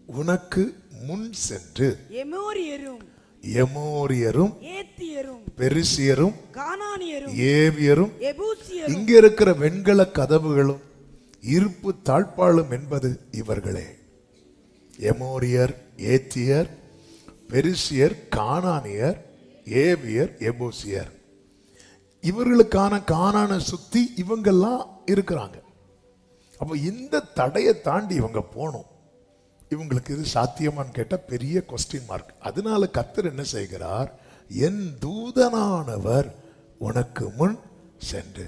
உனக்கு முன் சென்று எமோரியரும் ஏத்தியரும் பெரிசியரும் கானானியரும் ஏவியரும் எபூசியரும் இங்க இருக்கிற வெண்கல கதவுகளும் இருப்பு தாழ்பாளும் என்பது இவர்களே. எமோரியர், ஏத்தியர், பெரிசியர், கானானியர், ஏவியர், எபூசியர். இவர்களுக்கான கானான சுத்தி இவங்கெல்லாம் இருக்கிறாங்க. அப்ப இந்த தடையை தாண்டி இவங்க போகணும். இவங்களுக்கு இது சாத்தியமான்னு கேட்ட பெரிய கொஸ்டின் மார்க். அதனால கர்த்தர் என்ன செய்கிறார்? என் தூதனானவர் உனக்கு முன் சென்று.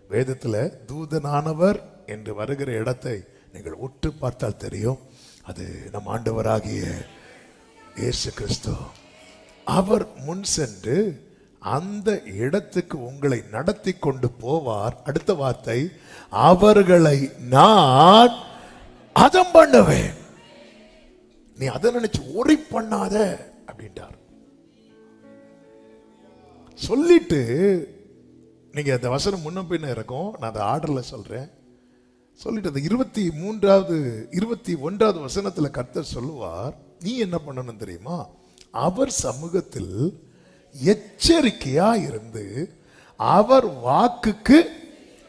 வேதத்துல தூதனானவர் என்று வருகிற இடத்தை நீங்கள் உற்று பார்த்தால் தெரியும். அது நம் ஆண்டவராகிய இயேசு கிறிஸ்து. அவர் முன் சென்று அந்த இடத்துக்கு உங்களை நடத்தி கொண்டு போவார். அடுத்த வார்த்தை, அவர்களை நான் அதம் பண்ணுவேன். நீ அதை நினைச்சு ஒரி பண்ணாத அப்படின்ட்டார். சொல்லிட்டு நீங்க அந்த வசனம் முன்ன பின்ன இருக்கும், நான் அந்த ஆர்டர்ல சொல்றேன். சொல்லிட்டு அந்த 21வது வசனத்துல கர்த்தர் சொல்லுவார், நீ என்ன பண்ணணும் தெரியுமா? அவர் சமூகத்தில் எச்சரிக்கையா இருந்து அவர் வாக்குக்கு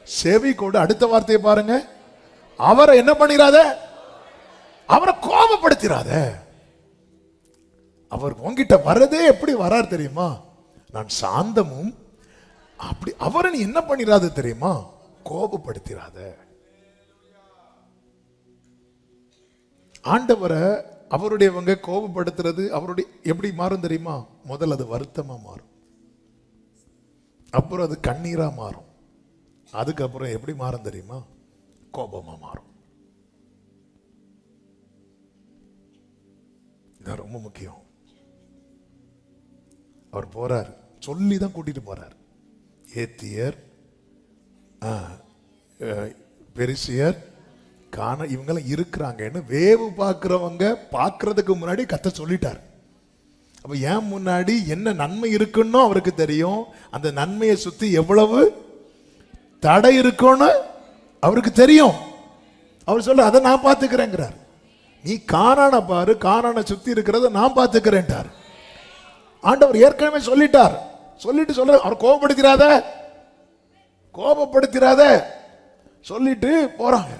செவி கொடு. அடுத்த வார்த்தையை பாருங்க, அவரை என்ன பண்ணிராத, அவரை கோபப்படுத்திராத. அவர் உங்கிட்ட வரதே எப்படி வரார் தெரியுமா? நான் சாந்தமும். அப்படி அவரை நீ என்ன பண்ணிராத தெரியுமா? கோபப்படுத்திராத. ஆண்டவரை அவருடையவங்க கோபப்படுத்துறது அவருடைய எப்படி மாறும் தெரியுமா? முதல்ல அது வருத்தமா மாறும், அப்புறம் அது கண்ணீரா மாறும், அதுக்கப்புறம் எப்படி மாறும் தெரியுமா? கோபமா மாறும். இது ரொம்ப முக்கியம். அவர் போறார், சொல்லி தான் கூட்டிட்டு போறார். ஏத்தியர், பெரிசியர், காண இவங்கெல்லாம் இருக்கிறாங்கன்னு வேவு பார்க்கிறவங்க பார்க்கறதுக்கு முன்னாடி கர்த்தர் சொல்லிட்டார். அப்ப ஏன் முன்னாடி என்ன நன்மை இருக்குன்னு அவருக்கு தெரியும். அந்த நன்மையை சுத்தி எவ்வளவு தடை இருக்குன்னு அவருக்கு தெரியும். அவர் சொல்ல அதை நான் பார்த்துக்கிறேங்கிறார். நீ கானான பாரு, கானான சுத்தி இருக்கிறத நான் பார்த்துக்கிறேன்ட்டார். ஆண்டவர் ஏற்கனவே சொல்லிட்டார். சொல்லிட்டு சொல்ல அவர் கோபப்படுத்திராத சொல்லிட்டு போறாங்க.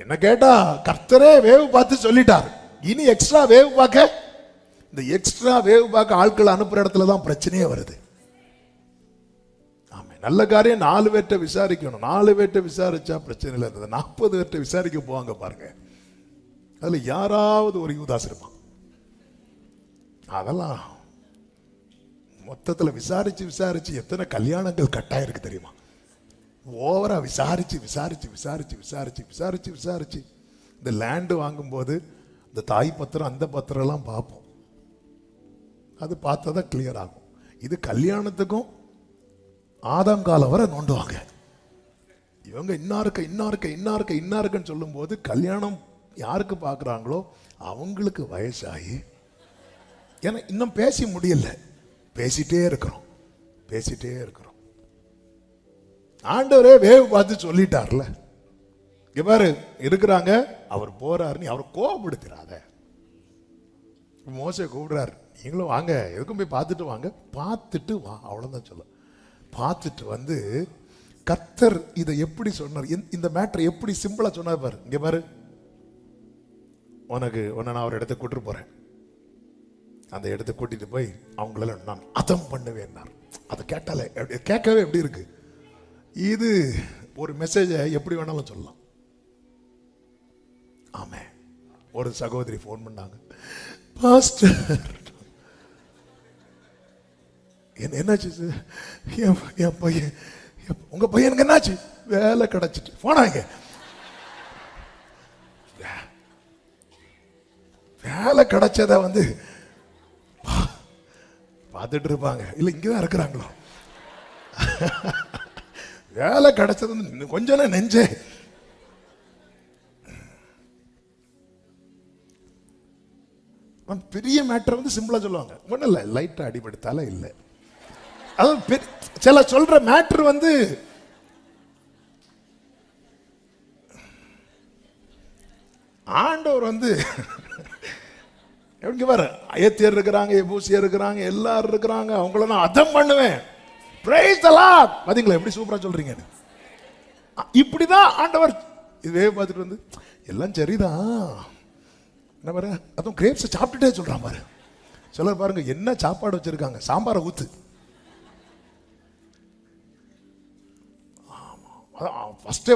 என்ன கேட்டா கர்த்தரே வேவு பார்த்து சொல்லிட்டார். இனி எக்ஸ்ட்ரா வேவு பார்க்க, இந்த எக்ஸ்ட்ரா வேவு பார்க்க ஆட்கள் அனுப்புற இடத்துல தான் பிரச்சனையே வருது. ஆமா, நல்ல காரியம் 4 பேர்ட்ட விசாரிக்கணும். 4 பேர்ட்ட விசாரிச்சா பிரச்சனை இல்லை. 40 பேர்ட்ட விசாரிக்க போவாங்க பாருங்க, அதுல யாராவது ஒரு யூதாஸ் இருப்பான். அதெல்லாம் மொத்தத்தில் விசாரிச்சு எத்தனை கல்யாணங்கள் கட்டாயிருக்கு தெரியுமா? ஓவரா விசாரிச்சு இந்த லேண்டு வாங்கும்போது இந்த தாய் பத்திரம் அந்த பத்திரம் எல்லாம் பார்ப்போம். அது பார்த்தா தான் கிளியர் ஆகும். இது கல்யாணத்துக்கும் ஆதாங்காலம் வரை நோண்டுவாங்க. இவங்க இன்னாருக்குன்னு சொல்லும் போது கல்யாணம் யாருக்கு பார்க்குறாங்களோ அவங்களுக்கு வயசாகி, ஏன்னா இன்னும் பேசி முடியல, பேசிட்டே இருக்கிறோம். ஆண்டவரே வேவு பார்த்து சொல்லிட்டார்ல, இங்க பாரு இருக்கிறாங்க, அவர் போறாரு, நீ அவரை கோபப்படுத்திடாத. மோசே கூப்பிடுறாரு, நீங்களும் வாங்க, எதுக்கும் போய் பார்த்துட்டு வாங்க, பார்த்துட்டு வா, அவ்வளவுதான் சொல்ல. பார்த்துட்டு வந்து கர்த்தர் இதை எப்படி சொன்னார், இந்த மேட்டர் எப்படி சிம்பிளா சொன்னார் பாரு. இங்க பாரு, உன்னை நான் ஒரு இடத்துக்கு கூட்டிட்டு போறேன். அந்த இடத்தை கூட்டிட்டு போய் அவங்கள நான் அதம் பண்ணுவேன். அதை கேட்டாலே கேட்கவே எப்படி இருக்கு. இது ஒரு மெசேஜை எப்படி வேணாலும் சொல்லலாம். ஆமே, ஒரு சகோதரி போன் பண்ணாங்க, பாஸ்டர் என்னாச்சு? என் பையன், உங்க பையனுக்கு என்னாச்சு? வேலை கிடைச்சிட்டு போனாங்க. வேலை கிடைச்சத வந்து பார்த்துட்டு இருப்பாங்க. இல்ல இங்கதான் இருக்கிறாங்களோ. வேலை கிடைச்சது கொஞ்சம் நெஞ்சே. பெரிய மேட்டர் வந்து சிம்பிளா சொல்லுவாங்க, ஒன்றும் இல்லை லைட்டா அடிபடுத்தால இல்லை. அது சில சொல்ற மேட்டர் வந்து ஆண்டவர் வந்து எப்படி வர ஏத்தியர் இருக்கிறாங்க, எபூசியர் இருக்கிறாங்க, எல்லாரும் இருக்கிறாங்க, அவங்கள நான் அதம் பண்ணுவேன். Praise the Lord. பாத்தீங்களா எப்படி சூப்பரா சொல்றீங்க. இப்படிதான் ஆண்டவர் இதே பார்த்துட்டு வந்து எல்லாம் சரிதான் என்ன பாரு, அதுவும் கிரேப்ஸ் சாப்பிட்டுட்டே சொல்றான் பாரு. சிலர் பாருங்க என்ன சாப்பாடு வச்சிருக்காங்க, சாம்பாரை ஊத்து. ஃபர்ஸ்டே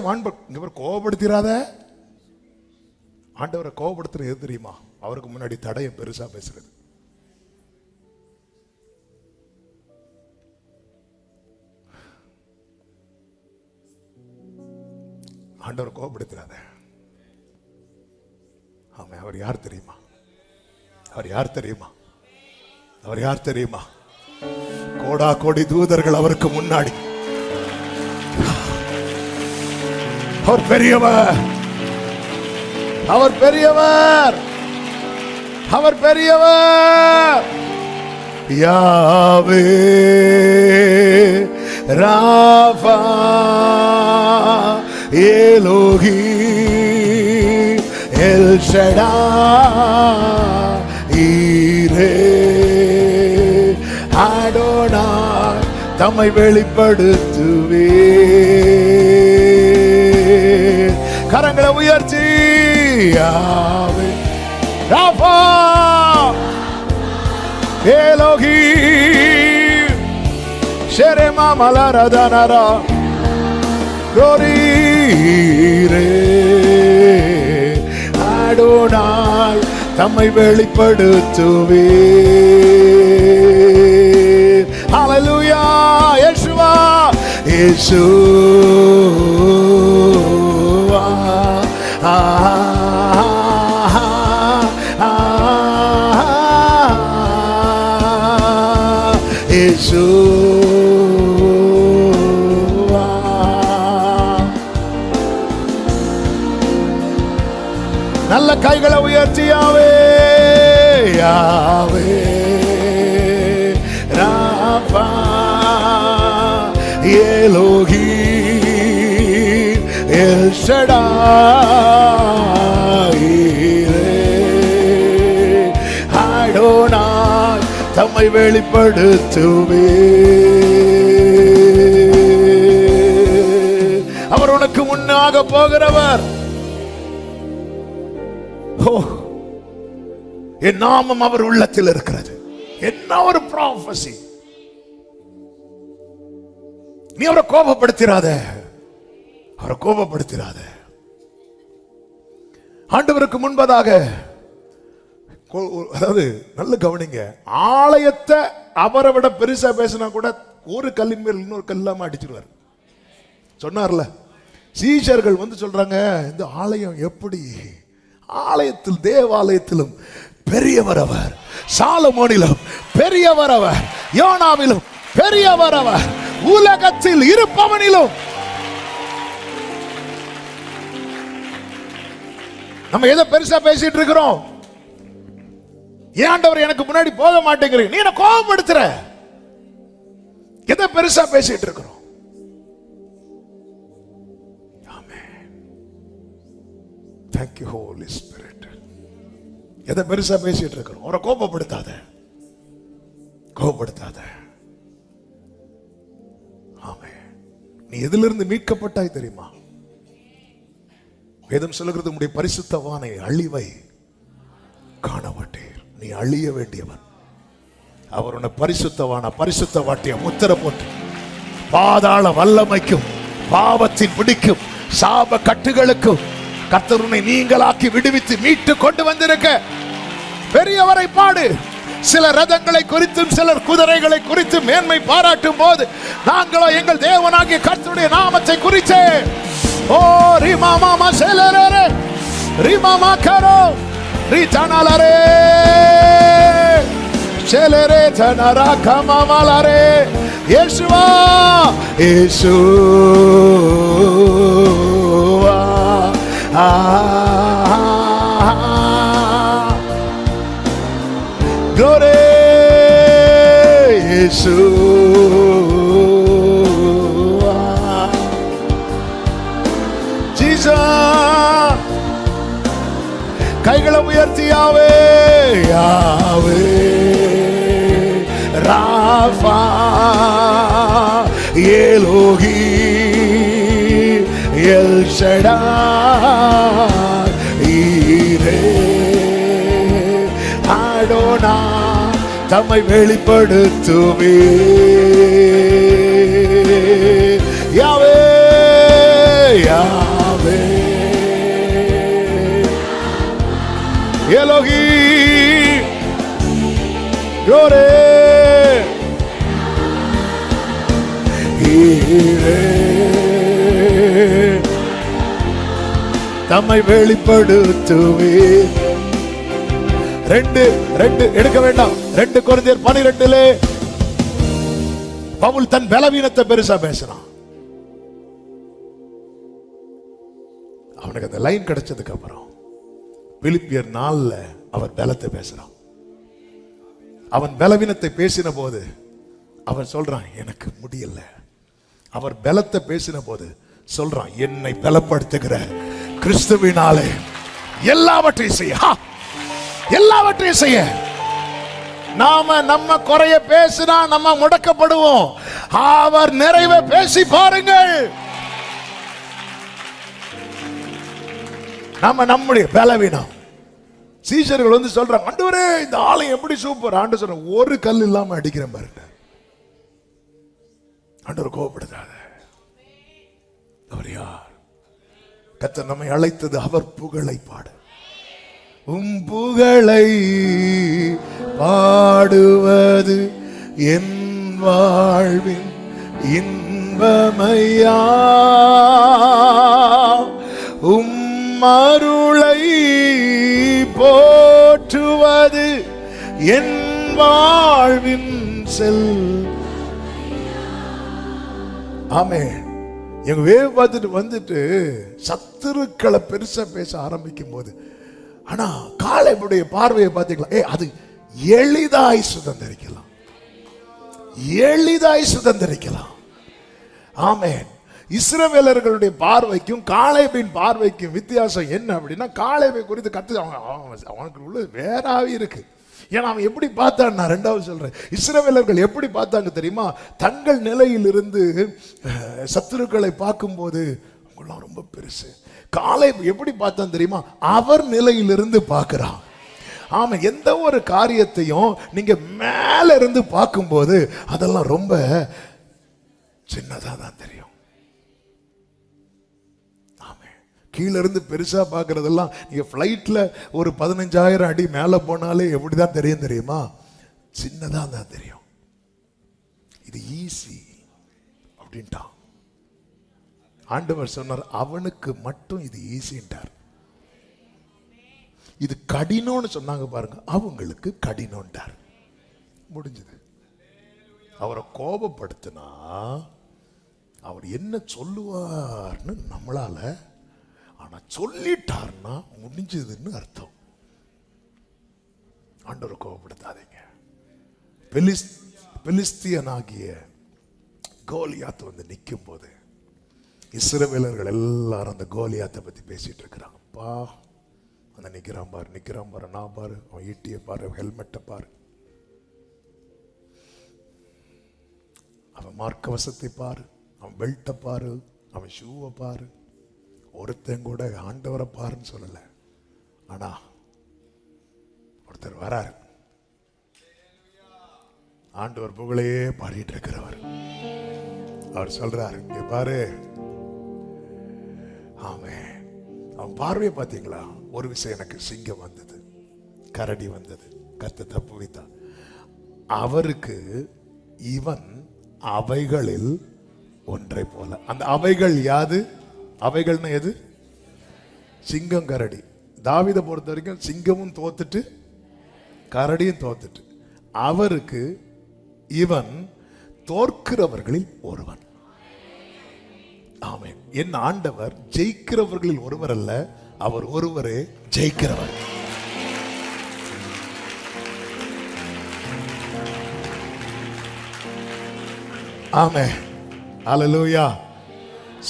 இங்க பாரு, கோபப்படுத்திராத. ஆண்டவரை கோபப்படுத்துறது எது தெரியுமா? அவருக்கு முன்னாடி தடைய பெருசா பேசுறது. ஆண்டவர் கோபப்படுத்துறாத. ஆமா, அவர் யார் தெரியுமா? அவர் யார் தெரியுமா? அவர் யார் தெரியுமா? கோடா கோடி தூதர்கள் அவருக்கு முன்னாடி. அவர் பெரியவர், அவர் பெரியவர், அவர் பெரியவர். யாவே ராஃபா எலோஹி எல் ஷடாய் ஈரே அடோனாய் தம்மை வெளிப்படுத்துவே. கரங்களை உயர்த்தி யாவே ராஃபா எலோஹி ஷெரேமா மலரதனரா கோரீரே அடோனாய் தம்மை வெளிப்படுத்துவே. ஹல்லேலூயா. யேசுவா யேசுவா யேசுவா. நல்ல கைகளை உயர்த்தி யாவே யாவே ராஃபா எலோஹி எல் ஷடாய் அடோனாய் தம்மை வெளிப்படுத்துவே. அவர் உனக்கு முன்னாக போகிறவர். என் நாமம் அவர் உள்ளத்தில் இருக்கிறது. என்ன ஒரு ப்ராஃபஸி. நீ அவரை கோபப்படுத்திராத, அவரை கோபப்படுத்திராத. ஆண்டவருக்கு முன்பதாக, அதாவது நல்ல கவனிங்க, ஆலயத்தை அவரை விட பெருசா பேசினா கூட ஒரு கல்லின் மேல் இன்னொரு கல்லாம அடிச்சிருவார். சொன்னார்ல, சீஷர்கள் வந்து சொல்றாங்க, இந்த ஆலயம் எப்படி? ஆலயத்தில் தேவாலயத்திலும் பெரியவர் அவர், சாலமோனிலும் பெரியவர் அவர், யோனாவிலும் பெரியவர் அவர், உலகத்தில் இருப்பவனிலும். நம்ம எதை பெருசா பேசிட்டு இருக்கிறோம்? ஏன்டவர் எனக்கு முன்னாடி போக மாட்டேங்கிறீங்க, நீ என்ன கோபப்படுத்துற? எதை பெருசா பேசிட்டு இருக்கிறோம்? Thank you Holy Spirit. எதை பெருசா பேசிட்டு இருக்கிறோம்? அவரை கோபப்படுத்தாத, கோபப்படுத்தாத. ஆமே. நீ எதிலிருந்து மீட்கப்பட்டாய் தெரியுமா? வேதம் சொல்லுகிறது, உம்முடைய பரிசுத்தவானை அழிவை காணப்பட்டீர். நீ அழிய வேண்டியவன். அவர் உன்னை பரிசுத்தவான பரிசுத்தவாட்டிய முத்திர போட்டு பாதாள வல்லமைக்கும் பாவத்தின் பிடிக்கும் சாப கட்டுகளுக்கும் கர்த்தர் உன்னை நீங்களாக்கி விடுவித்து மீட்டு கொண்டு வந்திருக்க பெரியவரை பாடு. சில ரதங்களை குறித்தும் சிலர் குதிரைகளை குறித்து மேன்மை பாராட்டும் போது, நாங்களோ எங்கள் தேவனாகிய கர்த்தருடைய நாமத்தை குறித்தே ஓ ரிமாமா செலரே ரிமாமா கரோ ரிதனலரே செலரே தனரா கமாமலரே. இயேசுவா இயேசுவா இயேசு ஜீசஸ். கைகளை உயர்த்தி யாவே யாவே ராஃபா எலோஹி எல் ஷடாய் ஈரே அடோனா தம்மை வெளிப்படுத்துவே யாவே யாவே எலோஹி யோரே ஈரே தம்மை வெளிப்படுத்துவே. 2 எடுக்க வேண்டாம். 2 கொரிந்தியர் 12 பவுல் தன் பலவீனத்தை பெருசா பேசுறான். அவனுக்கு அந்த லைன் கிடைச்சதுக்கு அப்புறம் பிலிப்பியர் 4 அவர் பலத்தை பேசுறான். அவன் பலவீனத்தை பேசின போது அவன் சொல்றான் எனக்கு முடியல. அவர் பலத்தை பேசின போது சொல்றான் என்னை பலப்படுத்துகிற கிறிஸ்துவினாலே எல்லாவற்றையும் செய்ய. எல்லாவற்றையும் செய்ய. நாம நம்ம குறைய பேசினா நம்ம முடக்கப்படுவோம். அவர் நிறைவை பேசி பாருங்கள். நாம நம்முடைய பலவீனம். சீஷர்கள் வந்து சொல்றாங்க ஆண்டவரே இந்த ஆலயம் எப்படி சூப்பர். ஆண்டவர் சொல்ற ஒரு கல் இல்லாம அடிக்கிறேன் பாருங்க. ஆண்டவர் கோபப்படுத்தாத. அவர் யார்? கர்த்தர் நம்மை அழைத்தது அவர் புகழை பாட. புகழை பாடுவது என் வாழ்வின் இன்பமையா. அருளை போற்றுவது என் வாழ்வின் செல். ஆமென். எங்க வேவ் பார்த்துட்டு வந்துட்டு சத்துருக்களை பெருசா பேச ஆரம்பிக்கும் போது ஆனா காலேபுடைய பார்வையை பார்த்தீங்களா? அது எளிதாய் சுதந்திரிக்கலாம். எளிதாய் சுதந்திரிக்கலாம். ஆமென். இஸ்ரவேலர்களுடைய பார்வைக்கும் காலேபின் பார்வைக்கும் வித்தியாசம் என்ன அப்படின்னா காலேபை குறித்து கத்து அவனுக்கு உள்ள வேறாவே இருக்கு. ஏன்னா அவன் எப்படி பார்த்தான், நான் 2வது சொல்றேன். இஸ்ரவேலர்கள் எப்படி பார்த்தாங்க தெரியுமா? தங்கள் நிலையிலிருந்து சத்துருக்களை பார்க்கும்போது அவங்களாம் ரொம்ப பெருசு. காலேப் எப்படி பார்த்தான் தெரியுமா? அவர் நிலையிலிருந்து பார்க்கிறான். ஆமா, எந்த ஒரு காரியத்தையும் நீங்க மேல இருந்து பார்க்கும்போது அதெல்லாம் ரொம்ப சின்னதா தான் தெரியும். கீழே இருந்து பெருசா பார்க்கறதெல்லாம் நீங்க ஃப்ளைட்ல ஒரு 15,000 அடி மேல போனாலே எப்படிதான் தெரியும் தெரியுமா? சின்னதா தான் தெரியும். இது ஈஸி அப்படின்ட்டான். ஆண்டவர் சொன்னார் அவனுக்கு மட்டும் இது ஈஸின்ட்டார். இது கடினம்னு சொன்னாங்க பாருங்க, அவங்களுக்கு கடினம்ட்டார். முடிஞ்சது. அவரை கோபப்படுத்தினா அவர் என்ன சொல்லுவார்னு நம்மளால, ஆனா சொல்லிட்டார்னா முடிஞ்சதுன்னு அர்த்தம். ஆண்டவரை கோபப்படுத்தாதீங்க. பெலிஸ்தியனாகிய கோலியாத் வந்து நிற்கும் போது இஸ்ரவேலர்கள் எல்லாரும் அந்த கோலியாத்தை பத்தி பேசிட்டு இருக்கிறாங்க. அப்பா அந்த நிக்கிறான் பாரு, நான் பாரு, அவன் ஈட்டியை பாரு, ஹெல்மெட்டை பாரு, அவன் மார்க்கவசத்தை பாரு, அவன் பெல்ட்டை பாரு, அவன் ஷூவை பாரு. ஒருத்தன் கூட ஆண்டவரை பாருன்னு சொல்லல. ஆனா ஒருத்தர் வராரு, ஆண்டவர் புகழையே பாடிட்டு இருக்கிறவர். அவர் சொல்றாரு, இங்க பாரு. ஆமென். அவன் பார்வையை பார்த்தீங்களா? ஒரு விஷயம், எனக்கு சிங்கம் வந்தது, கரடி வந்தது, கர்த்தர் தப்பு வைத்தான். அவருக்கு இவன் அவைகளில் ஒன்றை போல. அந்த அவைகள் யாது? அவைகள்னா எது? சிங்கம், கரடி. தாவீதை பொறுத்த வரைக்கும் சிங்கமும் தோத்துட்டு கரடியும் தோத்துட்டு, அவருக்கு இவன் தோற்கிறவர்களில் ஒருவன். ஆமென். என் ஆண்டவர் ஜெயிக்கிறவர்களில் ஒருவர் அல்ல, அவர் ஒருவரே ஜெயிக்கிறவர். ஆமே. அல்லேலூயா.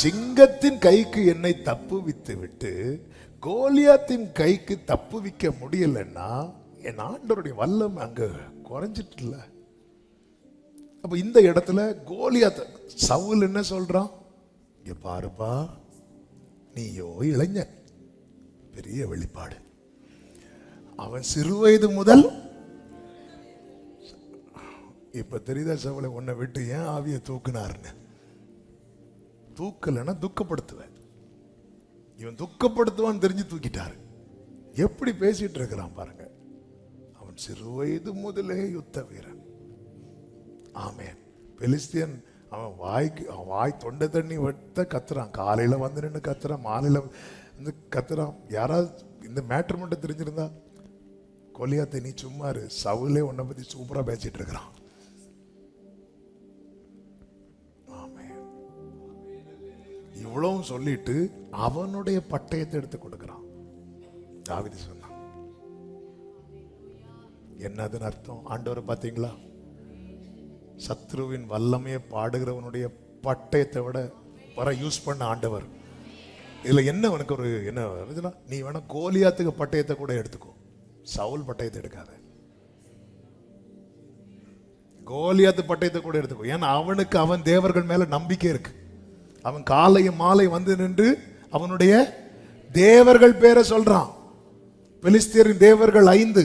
சிங்கத்தின் கைக்கு என்னை தப்புவித்து விட்டு கோலியாத்தின் கைக்கு தப்புவிக்க முடியலன்னா என் ஆண்டவருடைய வல்லமை அங்க குறைஞ்சிட்டு இல்ல. அப்ப இந்த இடத்துல கோலியாத் சவுல் என்ன சொல்றான், இங்க பாருப்பா, நீயோ இளைஞன். பெரிய வெளிப்பாடு. அவன் சிறுவயது முதல் இப்ப தெரியுதா சவுலை உன்னை விட்டு ஏன் ஆவியை தூக்குனாருன்னு. தூக்கலைன்னா துக்கப்படுத்துவேன். இவன் துக்கப்படுத்துவான்னு தெரிஞ்சு தூக்கிட்டாரு. எப்படி பேசிட்டு இருக்கிறான் பாருங்க. அவன் சிறுவயது முதலே யுத்த வீரன். ஆமென். பெலிஸ்தியன் அவன் வாய் தொண்டை தண்ணி வெட்ட கத்துறான். காலையில வந்து நின்று கத்துறான், மாலையில வந்து கத்துறான். யாராவது இந்த மேட்டர் மட்டும் தெரிஞ்சிருந்தா, கோலியாத்தை நீ சும்மா இரு, சவுலே உன்னை பத்தி சூப்பரா பேசிட்டு இருக்கிறான். இவ்வளவும் சொல்லிட்டு அவனுடைய பட்டயத்தை எடுத்து கொடுக்கிறான். தாவீது சொன்னான். என்னதுன்னு அர்த்தம்? ஆண்டவர் பாத்தீங்களா, சத்ருவின் வல்லமையை பாடுகிறவனுடைய பட்டயத்தை விட வர யூஸ் பண்ண ஆண்டவர். இதுல என்ன உனக்கு ஒரு என்ன, நீ வேணா கோலியாத்துக்கு பட்டயத்தை கூட எடுத்துக்கோ, சவுல் பட்டயத்தை எடுக்காத. கோலியாத்து பட்டயத்தை கூட எடுத்துக்கோ. ஏன்னா அவனுக்கு அவன் தேவர்கள் மேல நம்பிக்கை இருக்கு. அவன் காலையும் மாலை வந்து நின்று அவனுடைய தேவர்கள் பேரை சொல்றான். பெலிஸ்தியரின் தேவர்கள் 5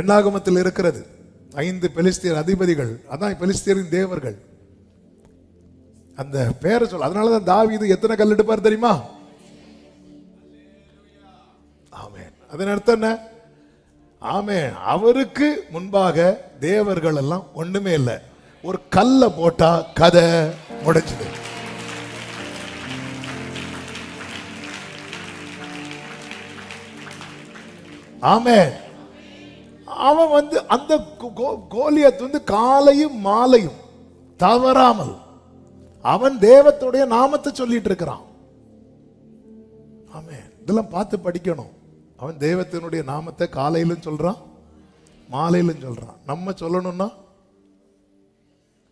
எண்ணாகமத்தில் இருக்கிறது. 5 பெலிஸ்தியர் அதிபதிகள், அதான் பெலிஸ்தியரின் தேவர்கள். அந்த பேரை சொல்ல. அதனாலதான் தாவீது எத்தனை கல் எடுப்பார் தெரியுமா? ஆமென். அதன் அர்த்தம் என்ன? ஆமென். அவருக்கு முன்பாக தேவர்கள் எல்லாம் ஒண்ணுமே இல்லை. ஒரு கல்ல போட்டா கதை முடிஞ்சது. ஆமென். அவன் வந்து அந்த கோலியாத் வந்து காலையும் மாலையும் தவறாமல் அவன் தேவத்துடைய நாமத்தை சொல்லிட்டு இருக்கிறான். ஆமென். இதெல்லாம் பார்த்து படிக்கணும். அவன் தேவத்தினுடைய நாமத்தை காலையிலும் சொல்றான், மாலையிலும் சொல்றான். நம்ம சொல்லணும்னா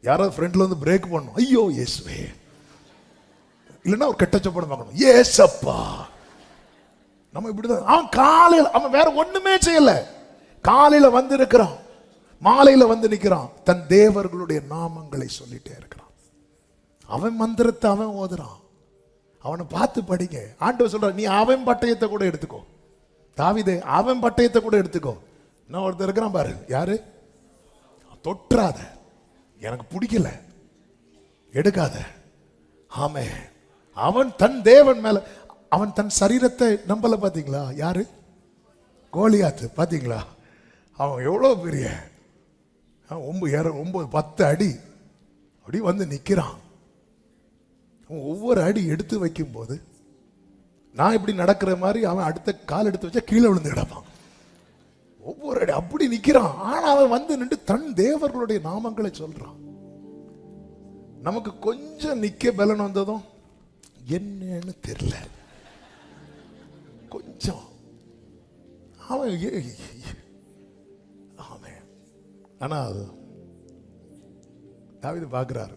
யாராவது ஃப்ரெண்ட்ல வந்து பிரேக் பண்ணணும், ஐயோ இயேசுவே, இல்லைன்னா ஒரு கெட்ட சப்படம் பார்க்கணும், ஏசப்பா. நம்ம இப்படிதான். அவன் காலையில் அவன் வேற ஒண்ணுமே செய்யல. காலையில வந்து இருக்கிறான், மாலையில வந்து நிக்கிறான், தன் தேவர்களுடைய நாமங்களை சொல்லிட்டே இருக்கிறான். அவன் மந்திரத்தை அவன் ஓதுறான். அவனை பார்த்து படிங்க. ஆண்டவர் சொல்றான், நீ அவன் பட்டயத்தை கூட எடுத்துக்கோ. தாவீதே, அவன் பட்டயத்தை கூட எடுத்துக்கோ. நான் ஒருத்தர் இருக்கிறான் பாரு, யாரு? தொற்றாத, எனக்கு பிடிக்கல, எடுக்காத. ஆமே. அவன் தன் தேவன் மேல அவன் தன் சரீரத்தை நம்பல. பாத்தீங்களா? யாரு? கோலியாத்து. பாத்தீங்களா? அவன் எவ்வளவு பெரிய 9-10 அடி அப்படி வந்து நிக்கிறான். ஒவ்வொரு அடி எடுத்து வைக்கும் போது நான் இப்படி நடக்கிற மாதிரி அவன் அடுத்த கால் எடுத்து வச்சா கீழே விழுந்து கிடப்பான். ஒவ்வொரு அடி அப்படி நிக்கிறான். ஆனா அவன் வந்து நின்று தன் தேவர்களுடைய நாமங்களை சொல்றான். நமக்கு கொஞ்சம் நிக்க பலன் வந்ததும் என்னன்னு தெரியல, கொஞ்சம் அவன் அவன். ஆனா தாவீது பார்க்கிறாரு.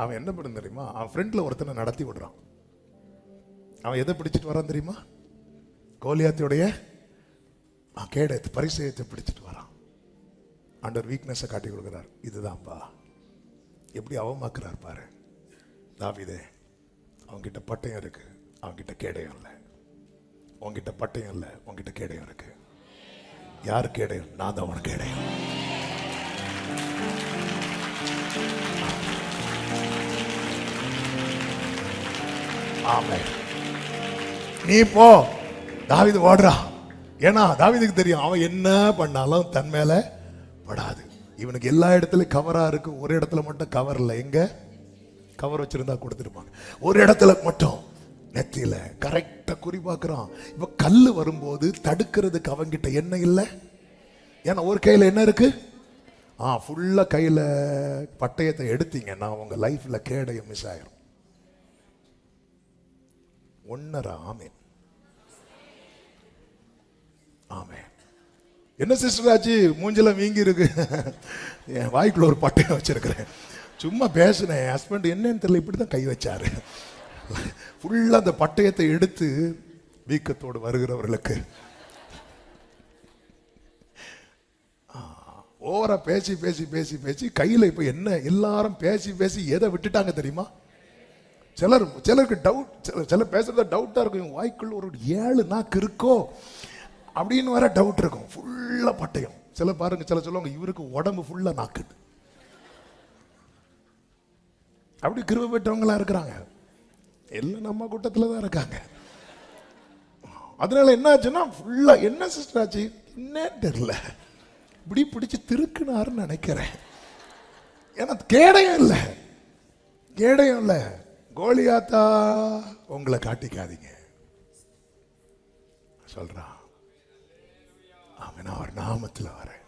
அவன் என்ன பண்ண தெரியுமா? அவன் ஃப்ரெண்ட்ல ஒருத்தனை நடத்தி விடுறான். அவன் எதை பிடிச்சிட்டு வரான் தெரியுமா? கோலியாத்தியுடைய கேடயத்தை, பரிசயத்தை பிடிச்சிட்டு வரான். ஆண்டவர் வீக்னஸை காட்டி கொடுக்கிறார். இதுதான்ப்பா. எப்படி அவமாக்குறார் பாரு. தாவீதே, அவன்கிட்ட பட்டயம் இருக்கு, அவன்கிட்ட கேடயம் இல்லை. உன்கிட்ட பட்டயம் இல்லை, உன்கிட்ட கேடயம் இருக்கு. யார் கேடயம்? நான் தான் உனக்கு கேடயம். ஆமென். நீ போ. தாவீது ஓடுறா. ஏன்னா தாவீதுக்கு தெரியும், அவன் என்ன பண்ணாலும் தன் மேல படாது. இவனுக்கு எல்லா இடத்துலயும் கவரா இருக்கு, ஒரு இடத்துல மட்டும் கவர் இல்லை. எங்க கவர் வச்சிருந்தா கொடுத்துருப்பாங்க. ஒரு இடத்துல மட்டும் நெத்தியில கரெக்டா குறி பார்க்கிறான். இப்ப கல்லு வரும்போது தடுக்கிறதுக்கு அவங்கிட்ட என்ன இல்லை. ஏன்னா ஒரு கையில என்ன இருக்கு? ஃபுல்லா கையில பட்டயத்தை எடுத்தீங்கன்னா உங்க லைஃப்ல கேடயம் மிஸ் ஆயிரும். 1.5. ஆமென். ஆமென். என்ன சிஸ்டர் ஆச்சு, மூஞ்சில வீங்கி இருக்கு? என் வாய்க்குள்ள ஒரு பட்டையை வச்சிருக்கிறேன். சும்மா பேசுனேன். என் ஹஸ்பண்ட் என்னன்னு தெரியல, இப்படிதான் கை வச்சாரு. ஃபுல்லா அந்த பட்டயத்தை எடுத்து வீக்கத்தோடு வருகிறவர்களுக்கு ஓவரா பேசி பேசி பேசி பேசி கையில இப்ப என்ன எல்லாரும் பேசி பேசி எதை விட்டுட்டாங்க தெரியுமா? சிலருக்கு டவுட், சிலர் பேசுறத டவுட்டா இருக்கும். வாய்க்குள்ள ஒரு 7 நாக்கு இருக்கோ அப்படின்னு வர டவுட் இருக்கும். ஃபுல்லா பட்டயம். சில பாருங்க, சில சொல்லுவாங்க இவருக்கு உடம்பு ஃபுல்லா நாக்கு. அப்படி கிருபை பெற்றவங்களா இருக்கிறாங்க. எல்லாம் நம்ம கூட்டத்தில் தான் இருக்காங்க. அதனால என்ன ஆச்சுன்னா ஃபுல்லா என்ன சிஸ்டர் ஆச்சு என்னன்னு தெரியல, இப்படி பிடிச்சு திருக்குனாருன்னு நினைக்கிறேன். ஏன்னா கேடயம் இல்லை, கேடயம் இல்லை. கோலியாத்தா உங்களை காட்டிக்காதீங்க சொல்றான். அவன் அவர் நாமத்தில் வரேன்.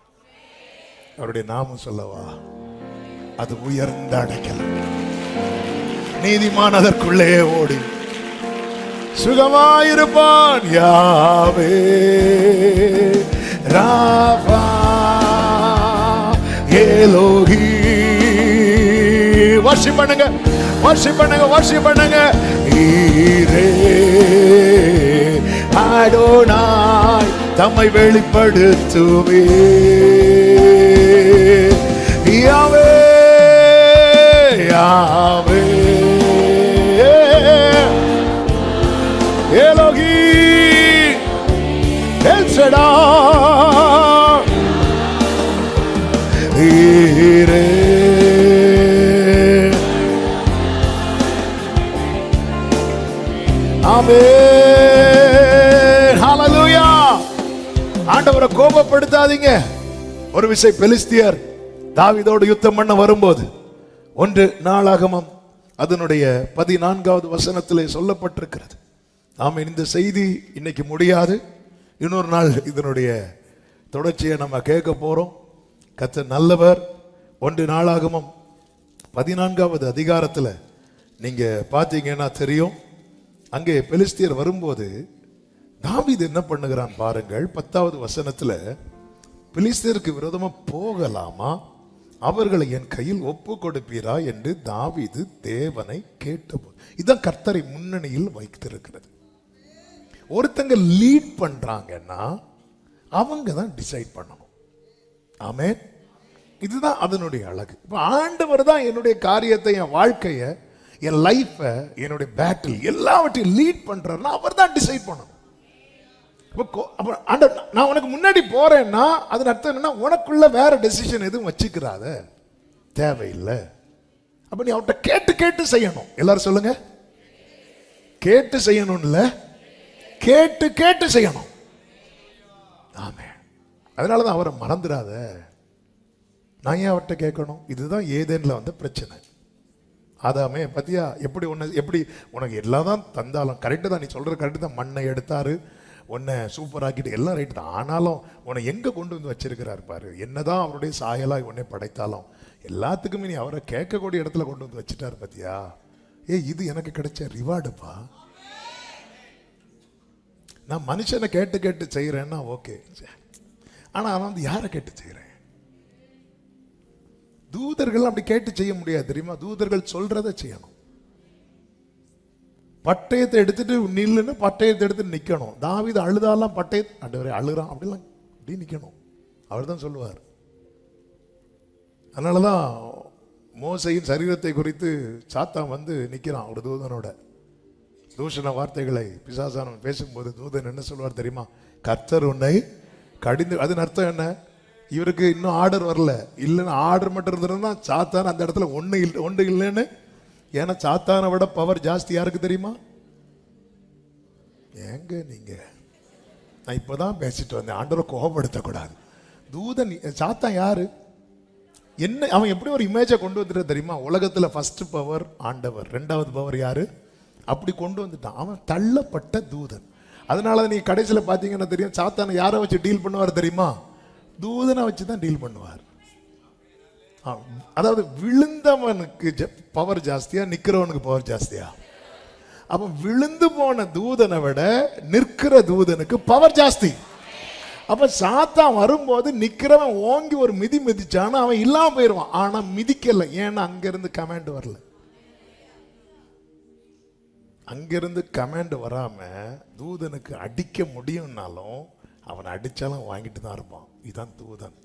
அவருடைய நாமம் சொல்லவா, அது உயர்ந்த அடைக்கலம். நீதிமான் அதற்குள்ளே ஓடி சுகமாயிருப்பான். யாவே ராபா ஏலோகி. வர்ஷிப் பண்ணுங்க, வர்ஷிப் பண்ணுங்க, வர்ஷிப் பண்ணுங்க. ஈரே அடோனாய் தம்மை வெளிப்படுத்துவே. யாவே யாவே ஏலோகி எல் ஷடாய் ஈரே. ஆமென், ஹல்லேலூயா. ஆண்டவரை கோபப்படுத்தாதீங்க. ஒரு விஷயம், பெலிஸ்தியர் தாவீதோடு யுத்தம் பண்ண வரும்போது 1 நாளாகமம் அதனுடைய 14வது வசனத்திலே சொல்லப்பட்டிருக்கிறது. நாம இந்த செய்தி இன்னைக்கு முடியாது, இன்னொரு நாள் இதனுடைய தொடர்ச்சியை நம்ம கேட்க போறோம். கர்த்தர் நல்லவர். 1 நாளாகமம் 14வது அதிகாரத்தில் நீங்க பார்த்தீங்கன்னா தெரியும். அங்கே பெலிஸ்தியர் வரும்போது தாவீது என்ன பண்ணுகிறான் பாருங்கள். 10வது வசனத்துல பெலிஸ்தியருக்கு விரோதமா போகலாமா, அவர்களை என் கையில் ஒப்பு கொடுப்பீரா என்று தாவீது தேவனை கேட்டபோது. இதான் கர்த்தரை முன்னணியில் வைத்திருக்கிறது. ஒருத்தங்க லீட் பண்றாங்கன்னா அவங்க தான் டிசைட் பண்ணணும். ஆமென். இதுதான் அதனுடைய அழகு. இப்ப ஆண்டவர் தான் என்னுடைய காரியத்தை, என் வாழ்க்கைய, என் லைஃபை, என்னுடைய பேட்டில் எல்லாவற்றையும் லீட் பண்றாருன்னா அவர் தான் டிசைட் பண்ணணும். நான் உனக்கு முன்னாடி போறேன்னா அதன் அர்த்தம் என்னன்னா உனக்குள்ள வேற டெசிஷன் எதுவும் வச்சுக்கிறாத, தேவையில்லை. அப்ப நீ அவர்கிட்ட கேட்டு கேட்டு செய்யணும். எல்லாரும் சொல்லுங்க, கேட்டு செய்யணும். இல்ல, கேட்டு கேட்டு செய்யணும். ஆமென். அதனாலதான் அவரை மறந்துடாத. நான் ஏன் அவர்கிட்ட கேட்கணும்? இதுதான் ஏதேன்ல வந்த பிரச்சனை. ஆதாமே பத்தியா, எப்படி உனக்கு எல்லாம் தான் தந்தாலும் கரெக்டு தான், நீ சொல்ற கரெக்டு தான். மண்ணை எடுத்தாரு, உன்னை சூப்பர் ஆக்கிட்டு எல்லாம் ரைட்டு தான். ஆனாலும் உன்னை எங்க கொண்டு வந்து வச்சிருக்கிறாரு பாரு. என்னதான் அவருடைய சாயலாய் உன்னை படைத்தாலும் எல்லாத்துக்குமே நீ அவரை கேட்கக்கூடிய இடத்துல கொண்டு வந்து வச்சுட்டாரு பத்தியா. இது எனக்கு கிடைச்ச ரிவார்டுப்பா. நான் மனுஷனை கேட்டு கேட்டு செய்யறேன்னா ஓகே, ஆனா அவன் வந்து யாரை கேட்டு செய்யறேன்? தூதர்கள் அப்படி கேட்டு செய்ய முடியாது தெரியுமா? தூதர்கள் சொல்றத செய்யணும். பட்டயத்தை எடுத்துட்டு நில்லுன்னு பட்டயத்தை எடுத்துட்டு நிக்கணும். தாவீது அழுதாலாம் பட்டயத்தை அழுகிறான் அப்படிலாம் அப்படி நிக்கணும். அவர் தான் சொல்லுவார். அதனாலதான் மோசையின் சரீரத்தை குறித்து சாத்தான் வந்து நிக்கிறான் ஒரு தூதனோட. தூஷண வார்த்தைகளை பிசாசானவன் பேசும்போது தூதன் என்ன சொல்வார் தெரியுமா? கர்த்தர் உன்னை கடிந்து. அதன் அர்த்தம் என்ன? இவருக்கு இன்னும் ஆர்டர் வரல. இல்லைன்னு ஆர்டர் மட்டும் இருந்ததுன்னா சாத்தான் அந்த இடத்துல ஒன்று இல்லைன்னு. ஏன்னா சாத்தானை விட பவர் ஜாஸ்தி யாருக்கு தெரியுமா? ஏங்க நீங்க, நான் இப்பதான் பேசிட்டு வந்தேன், ஆண்டவரை கோபப்படுத்தக்கூடாது. தூதன் சாத்தான் யாரு? என்ன அவன் எப்படி ஒரு இமேஜை கொண்டு வந்துட்டு தெரியுமா? உலகத்துல ஃபர்ஸ்ட் பவர் ஆண்டவர், 2வது பவர் யாரு? அப்படி கொண்டு வந்துட்டான். அவன் தள்ளப்பட்ட தூதன். அதனால நீ கடைசியில் பார்த்தீங்கன்னா தெரியும், சாத்தானை யாரை வச்சு டீல் பண்ணுவார் தெரியுமா? தூதனை வச்சு தான் டீல் பண்ணுவார். அதாவது விழுந்தவனுக்கு பவர் ஜாஸ்தியா, நிக்கிறவனுக்கு பவர் ஜாஸ்தியா? அப்ப விழுந்து போன தூதனை விட நிற்கிற தூதனுக்கு பவர் ஜாஸ்தி. அப்ப சாத்தான் வரும்போது நிக்கிறவன் ஓங்கி ஒரு மிதி மிதிச்சானா அவன் இல்லாம போயிடுவான். ஆனா மிதிக்கல, ஏன்னா அங்கிருந்து கமாண்ட் வரல. அங்கிருந்து கமாண்ட் வராம தூதனுக்கு அடிக்க முடியும்னாலும் அவன் அடிச்சாலும் வாங்கிட்டு தான் இருப்பான். இதுதான் தூதன்,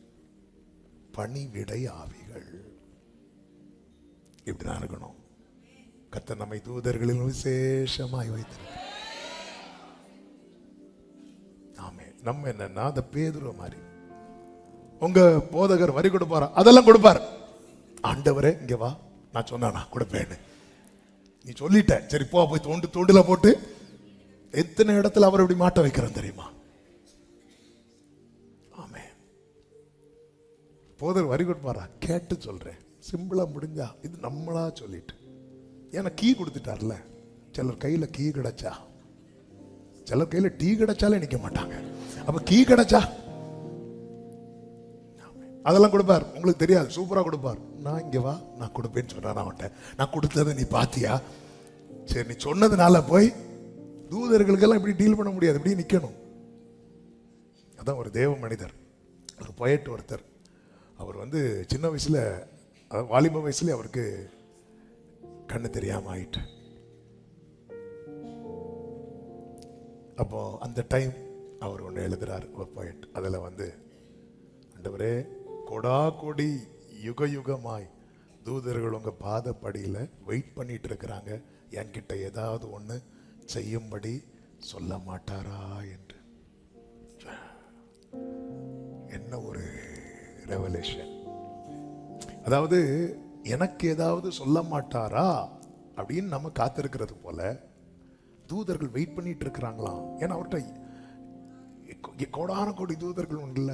பணிவிடை ஆவிகள். இப்படிதான் இருக்கணும். கர்த்தர் நம்மை தூதர்களில் விசேஷமாய் வைத்திருக்கிறார். ஆமே. நம்ம என்னன்னா அந்த பேதுரு மாதிரி உங்க போதகர் வரி கொடுப்பாரா, அதெல்லாம் கொடுப்பார். ஆண்டவரே இங்க வா, நான் சொன்னா கொடுப்பேன்னு நீ சொல்லிட்ட, சரி போ, போய் தோண்டுல போட்டு. எத்தனை இடத்துல அவர் இப்படி மாட்ட வைக்கிறோம் தெரியுமா? ஆமே. போதர் வரி கொடுப்பாரா, கேட்டு சொல்றேன், சிம்பிளா முடிஞ்சா. இது நம்மளா சொல்லிட்டு, ஏன்னா கீ கொடுத்துட்டார்ல. சிலர் கையில கீ கிடைச்சா, சிலர் கையில டீ கிடைச்சாலே நிக்க மாட்டாங்க. அப்ப கீ கிடைச்சா அதெல்லாம் கொடுப்பார். உங்களுக்கு தெரியாது, சூப்பரா கொடுப்பார். நான் இங்க வா, நான் கொடுப்பேன்னு சொல்றேன். அவன்கிட்ட நான் கொடுத்ததை நீ பாத்தியா? சரி, நீ சொன்னதுனால போய். தூதர்களுக்கெல்லாம் இப்படி டீல் பண்ண முடியாது, இப்படி நிக்கணும். அதான் ஒரு தேவ மனிதர், ஒரு பொயட் ஒருத்தர். அவர் சின்ன வயசுல, வாலிப வயசுல அவருக்கு கண்ணு தெரியாம ஆயிட்டு. அப்போ அந்த டைம் அவர் ஒன்று எழுதுறார், ஒரு பொயட். அதில் ஆண்டவரே, கொடா கொடி யுக யுகமாய் தூதர்கள் உங்க பாதப்படியில் வெயிட் பண்ணிட்டு இருக்கிறாங்க, என்கிட்ட ஏதாவது ஒன்று செய்யும்படி சொல்ல மாட்டாரா என்று. என்ன ஒரு ரெவலேஷன்! அதாவது எனக்கு ஏதாவது சொல்ல மாட்டாரா அப்படின்னு நம்ம காத்திருக்கிறது போல தூதர்கள் வெயிட் பண்ணிட்டு இருக்கிறாங்களாம். ஏன்னா அவர்கிட்ட கோடான கோடி தூதர்கள் உண்டுல்ல.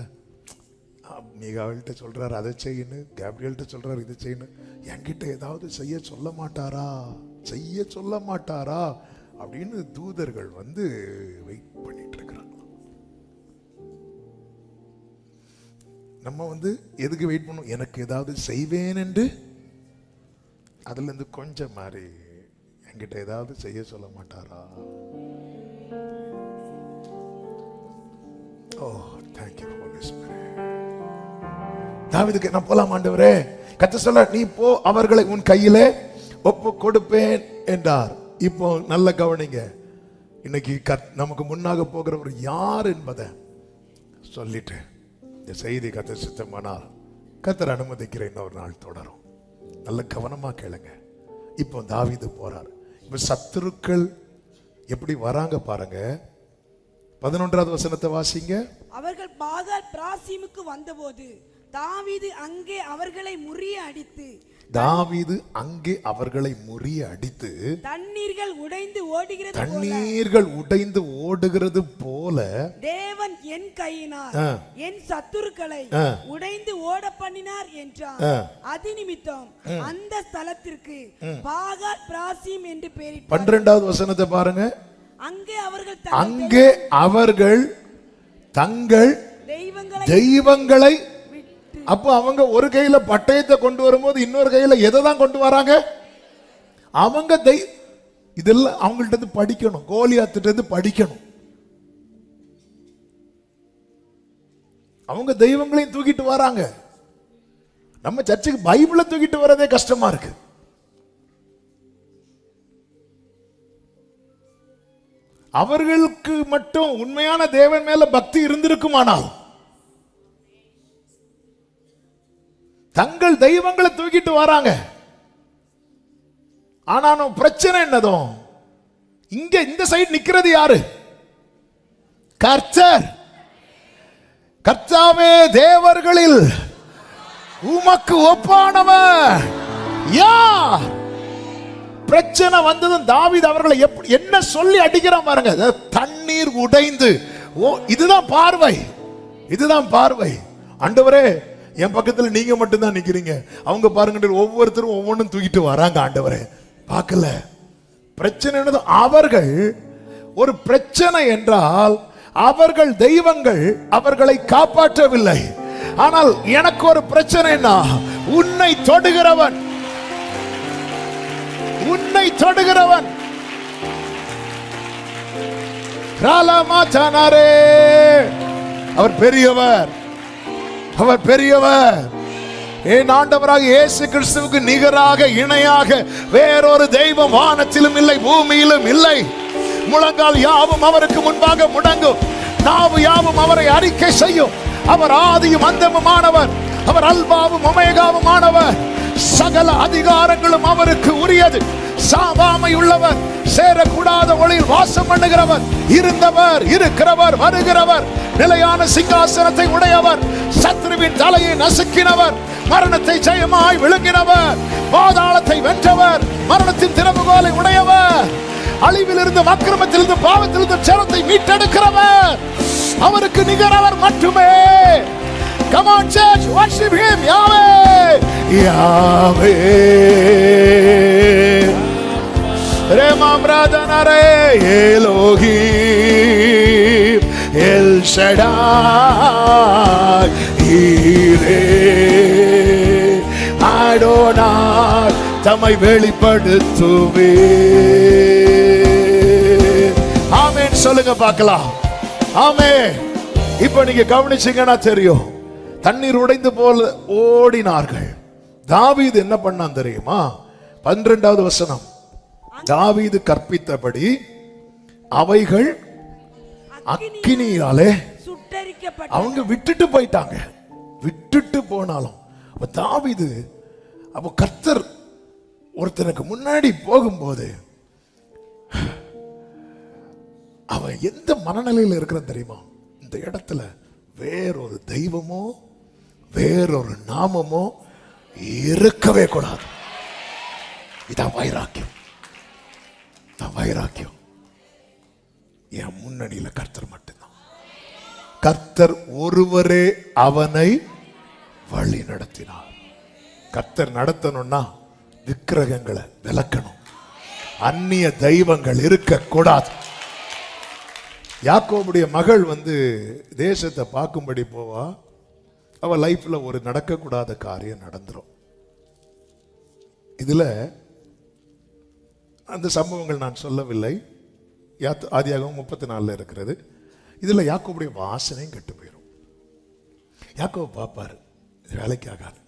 மீகாவில்கிட்ட சொல்றாரு அதை செய்யணும், கேப்ரியல்கிட்ட சொல்றாரு இதை செய்யணும். என்கிட்ட ஏதாவது செய்ய சொல்ல மாட்டாரா, செய்ய சொல்ல மாட்டாரா அப்படின்னு தூதர்கள் வெயிட் பண்ணிட்டு இருக்கிறாங்க. நம்ம எதுக்கு வெயிட் பண்ணும்? எனக்கு ஏதாவது செய்வேன் என்று. அதுல இருந்து கொஞ்சம் மாறி, என்கிட்ட ஏதாவது செய்ய சொல்ல மாட்டாரா. ஓ, தேங்க்யூ ஹோலி ஸ்பிரிட். தாவீதுக்கு நான் போலாம் ஆண்டவரே, கர்த்தர் சொல்ல நீ போ, அவர்களை உன் கையிலே ஒப்பு கொடுப்பேன் என்றார். இப்போ நல்ல கவனிங்க, இன்னைக்கு நமக்கு முன்னாக போகிறவர் யார் என்பதை சொல்லிட்டு இந்த செய்தி கர்த்தர் சித்தமானால் கர்த்தர் அனுமதிக்கிற இன்னொரு நாள் தொடரும். நல்ல கவனமா கேளுங்க. இப்போ தாவீது போறார். இப்ப சத்துருக்கள் எப்படி வராங்க பாருங்க. 11வது வசனத்தை வாசிங்க. அவர்கள் பாகால் பிராசீமுக்கு வந்தபோது தாவீது அங்கே அவர்களை முறிய அடித்து தண்ணீர்கள் உடைந்து ஓடுகிறது போல தேவன் என் கையினால் என் சத்துருக்களை உடைந்து ஓட பண்ணினார் என்றார். அது நிமித்தம் அந்த ஸ்தலத்திற்கு பாகால் பிராசீம் என்று பெயரிட்டார். 12வது வசனத்தை பாருங்க. அங்கே அவர்கள் தங்கள் தெய்வங்களை, அப்போ அவங்க ஒரு கையில பட்டயத்தை கொண்டு வரும்போது இன்னொரு கையில எதை தான் கொண்டு வராங்க? அவங்க இதெல்லாம் அவங்கள்ட்ட படிக்கணும், கோலியாத்திட்ட படிக்கணும். அவங்க தெய்வங்களையும் தூக்கிட்டு வராங்க. நம்ம சர்ச்சுக்கு பைபிளை தூக்கிட்டு வரதே கஷ்டமா இருக்கு. அவர்களுக்கு மட்டும் உண்மையான தேவன் மேல பக்தி இருந்திருக்குமானால் தங்கள் தெய்வங்களை தூக்கிட்டு வராங்க. ஆனா பிரச்சனை என்னதும், இங்க இந்த சைடு நிக்கிறது யாரு? கர்த்தர். கர்த்தாவே, தேவர்களில் உமக்கு ஒப்பானவர் யார்? பிரச்சனை வந்ததும் தாவீது அவர்களை என்ன சொல்லி அடிக்கிறான் பாருங்க. தண்ணீர் உடைந்து. இதுதான் பார்வை, இதுதான் பார்வை. ஆண்டவரே, என் பக்கத்துல நீங்க மட்டும் தான் நிக்கிறீங்க, அவங்க பாருங்க ஒவ்வொருத்தரும் ஒவ்வொன்றும் தூக்கிட்டு வராங்க. ஆண்டவரே பார்க்கல. பிரச்சனை என்னது? அவர்கள் ஒரு பிரச்சனை என்றால் அவர்கள் தெய்வங்கள் அவர்களை காப்பாற்றவில்லை. ஆனால் எனக்கு ஒரு பிரச்சனைனா, உன்னை தொடுகிறவன், உன்னை தொடுகிறவன் அவர் பெரியவர், அவர் பெரியவர். என் ஆண்டவராக இயேசு கிறிஸ்துவுக்கு நிகராக இணையாக வேறொரு தெய்வம் வானத்திலும் இல்லை, பூமியிலும் இல்லை. முழங்கால் யாவும் அவருக்கு முன்பாக முடங்கும், நாவு யாவும் அவரை அறிக்கை செய்யும். அவர் ஆதியும் அந்தமுமானவர், அவர் அல்பாவும் ஒமேகாவும் ஆனவர். சகல அதிகாரங்களும் அவருக்கு உரியது. சாவாமை உள்ளவர், சேரக்கூடாத ஒளியில் வாசம் பண்ணுகிறவர், இருந்தவர், இருக்கிறவர், வருகிறவர், நிலையான சிங்காசனத்தை உடையவர், சத்ருவின் தலையை நசுக்கினவர், மரணத்தை ஜெயமாய் விழுங்கினவர், பாதாளத்தை வென்றவர், மரணத்தின் திறவுகோலை உடையவர், அழிவிலிருந்து, அக்கிரமத்திலிருந்து, பாவத்திலிருந்து ஜனத்தை மீட்டெடுக்கிறவர். அவருக்கு நிகரவர் மட்டுமே. Come on church, worship him. Yahweh, Yahweh. Rema Bradanare Elohim El Shaddai Yireh Adonai தம்மை வெளிப்படுத்துவே. ஆமென் சொல்லுங்க பார்க்கலாம். ஆமென். இப்ப நீங்க கவனிச்சீங்கன்னா தெரியும், தண்ணீர் உடைந்து போல ஓடினார்கள். தாவீது என்ன பண்ணான் தெரியுமா? 12வது வசனம், தாவீது கற்பித்தபடி அவைகள் அக்கினியாலே சுட்டெரிக்கப்பட்டன. அவங்க விட்டுட்டு போயிட்டாங்க. விட்டுட்டு போனாலும் தாவீது, அப்ப கர்த்தர் ஒருத்தனுக்கு முன்னாடி போகும்போது அவன் எந்த மனநிலையில் இருக்கிறான் தெரியுமா? இந்த இடத்துல வேறொரு தெய்வமோ வேறொரு நாமமோ இருக்கவே கூடாது. இதான் வைராக்கியம், வைராக்கியம். என் முன்னணியில கர்த்தர் மட்டும்தான். கர்த்தர் ஒருவரே அவனை வழி நடத்தினார். கர்த்தர் நடத்தணும்னா விக்கிரகங்களை விலக்கணும், அந்நிய தெய்வங்கள் இருக்க கூடாது. யாக்கோபுடைய மகள் தேசத்தை பார்க்கும்படி போவா. அவ லைஃப்ல ஒரு நடக்கக்கூடாத காரியம் நடந்துரும். இதுல அந்த சம்பவங்கள் நான் சொல்லவில்லை, ஆதியாகமம் 34 இருக்கிறது. இதுல யாக்கோபுடைய வாசனையும் கெட்டு போயிடும். யாக்கோபு பார்ப்பாரு, வேலைக்கு ஆகாது.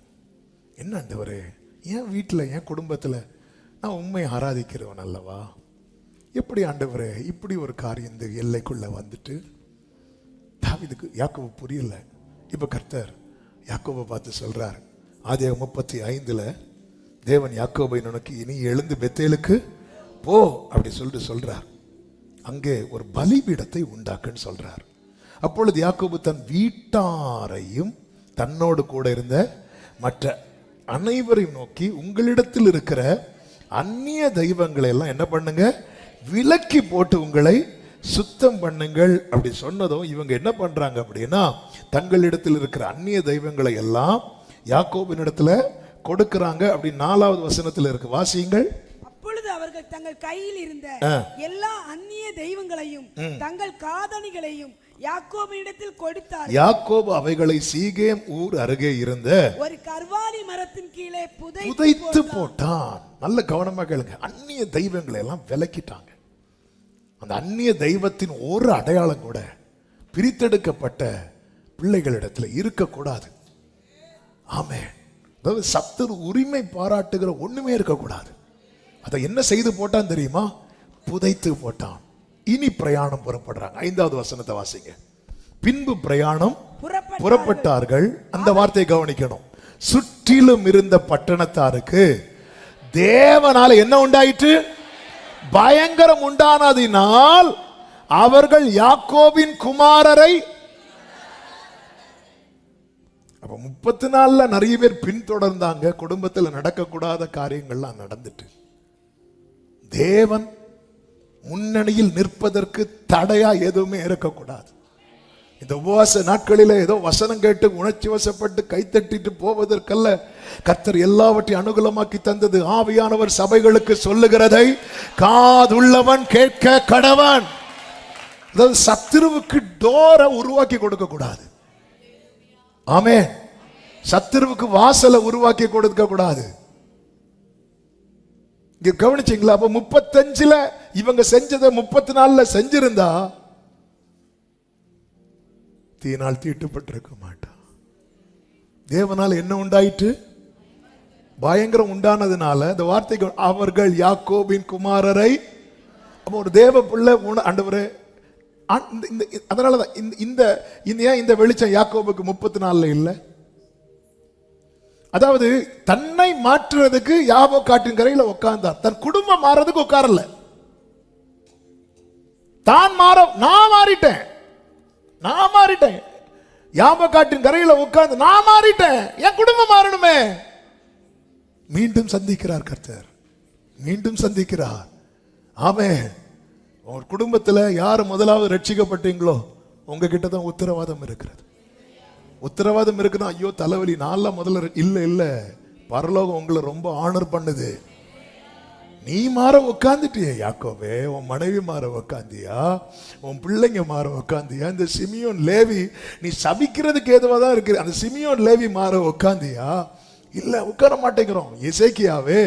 என்ன ஆண்டவரே, என் வீட்டில் என் குடும்பத்தில் நான் உண்மையை ஆராதிக்கிறவன் அல்லவா, எப்படி ஆண்டவரே இப்படி ஒரு காரியம் இந்த எல்லைக்குள்ள வந்துட்டு? தாவீதுக்கு யாக்கோபு புரியல. இப்ப கர்த்தர் யாக்கோபை பார்த்து சொல்றார், ஆதியாகமம் 35 தேவன் யாக்கோபை நோக்கி, இனி எழுந்து பெத்தேலுக்கு போ அப்படி சொல்றார். அங்கே ஒரு பலிபீடத்தை உண்டாக்குன்னு சொல்றார். அப்பொழுது யாக்கோபு தன் வீட்டாரையும் தன்னோடு கூட இருந்த மற்ற அனைவரையும் நோக்கி, உங்களிடத்தில் இருக்கிற அந்நிய தெய்வங்களை எல்லாம் என்ன பண்ணுங்க, விலக்கி போட்டு உங்களை சுத்தம் பண்ணுங்கள் அப்படி சொன்னதும் இவங்க என்ன பண்றாங்க அப்படின்னா, தங்களிடத்தில் இருக்கிற அந்நிய தெய்வங்களை எல்லாம் யாக்கோபின் இடத்துல கொடுக்கறாங்க. அப்படி 4வது வசனத்தில் இருக்கு, வாசியுங்கள். அப்பொழுது அவர்கள் தங்கள் கையில் இருந்த எல்லா அந்நிய தெய்வங்களையும் தங்கள் காதணிகளையும் யாக்கோபினிடத்தில் கொடுத்தார். யாக்கோபு அவைகளை சீகேம் ஊர் அருகே இருந்த ஒரு கர்வாலி மரத்தின் கீழே புதைத்து போட்டான். நல்ல கவனமா கேளுங்க. அந்நிய தெய்வங்களை எல்லாம் விலக்கிட்டாங்க. அந்த அந்நிய தெய்வத்தின் ஒரு அடையாளம் கூட பிரித்தெடுக்கப்பட்ட பிள்ளைகளிடத்துல இருக்கக்கூடாது. ஆமே, அதாவது சத்துரு உரிமை பாராட்டுகிற ஒண்ணுமே இருக்கக்கூடாது. அதை என்ன செய்து போட்டான் தெரியுமா? புதைத்து போட்டான். இனி பிரயாணம் புறப்படுறாங்க. 5வது வசனத்தை வாசிங்க. பின்பு பிரயாணம் புறப்பட்டார்கள். அந்த வார்த்தையை கவனிக்கணும். சுற்றிலும் இருந்த பட்டணத்தாருக்கு தேவனால என்ன உண்டாயிற்று? பயங்கரம் உண்டானதினால் அவர்கள் யாக்கோபின் குமாரரை, அப்ப 34 நிறைய பேர் பின்தொடர்ந்தாங்க. குடும்பத்தில் நடக்கக்கூடாத காரியங்கள்லாம் நடந்துட்டு, தேவன் முன்னணியில் நிற்பதற்கு தடையா எதுவுமே இருக்கக்கூடாது. இந்த உபவாச நாட்களில் ஏதோ வசனம் கேட்டு உணர்ச்சி வசப்பட்டு கைத்தட்டிட்டு போவதற்கல்ல, கர்த்தர் எல்லாவற்றையும் அனுகூலமாக்கி தந்தது. ஆவியானவர் சபைகளுக்கு சொல்லுகிறதை காதுள்ளவன் கேட்க கடவன். அதாவது சத்துருவுக்கு டோரை உருவாக்கி கொடுக்க கூடாது. ஆமே, சத்துருவுக்கு வாசலை உருவாக்கி கொடுக்க கூடாது. இங்க கவனிச்சீங்களா? அப்ப 35 இவங்க செஞ்சதை 34 செஞ்சிருந்தா தீயினால் தீட்டுப்பட்டிருக்க மாட்டான். தேவனால் என்ன உண்டாயிற்று? பயங்கரம் உண்டானதுனால இந்த வார்த்தைக்கு அவர்கள் யாக்கோபின் குமாரரை. அப்போ ஒரு தேவ பிள்ளை ஆண்டவரே, அதனாலதான் இந்த வெளிச்சம் யாக்கோபுக்கு 34 இல்லை. அதாவது தன்னை மாற்றுறதுக்கு யாபோ காட்டின் கரையில உட்கார்ந்தார். தன் குடும்பம் மாறதுக்கு உட்காரல. தான் நான் மாறிட்டேன். யாபோ காட்டின் கரையில உட்கார்ந்து நான் மாறிட்டேன், என் குடும்பம் மாறணுமே. மீண்டும் சந்திக்கிறார் கர்த்தர், மீண்டும் சந்திக்கிறார். ஆமென். உங்க குடும்பத்துல யார் முதலாவது ரட்சிக்கப்பட்டீங்களோ உங்ககிட்ட தான் உத்தரவாதம் இருக்கிறது. உத்தரவாதம் இருக்குன்னா, ஐயோ தலைவலி நான்லாம் முதல்ல இல்ல பரலோகம் உங்களை ரொம்ப ஆனர் பண்ணுது. நீ மாற உக்காந்துட்டிய யாக்கோவே, உன் மனைவி மாற உக்காந்தியா, உன் பிள்ளைங்க மாற உக்காந்தியா, இந்த சிமியோன் லேவி நீ சபிக்கிறதுக்கு ஏதுவாதான் இருக்கு, அந்த சிமியோன் லேவி மாற உக்காந்தியா? இல்ல உட்கார மாட்டேங்கிறோம். எசேக்கியாவே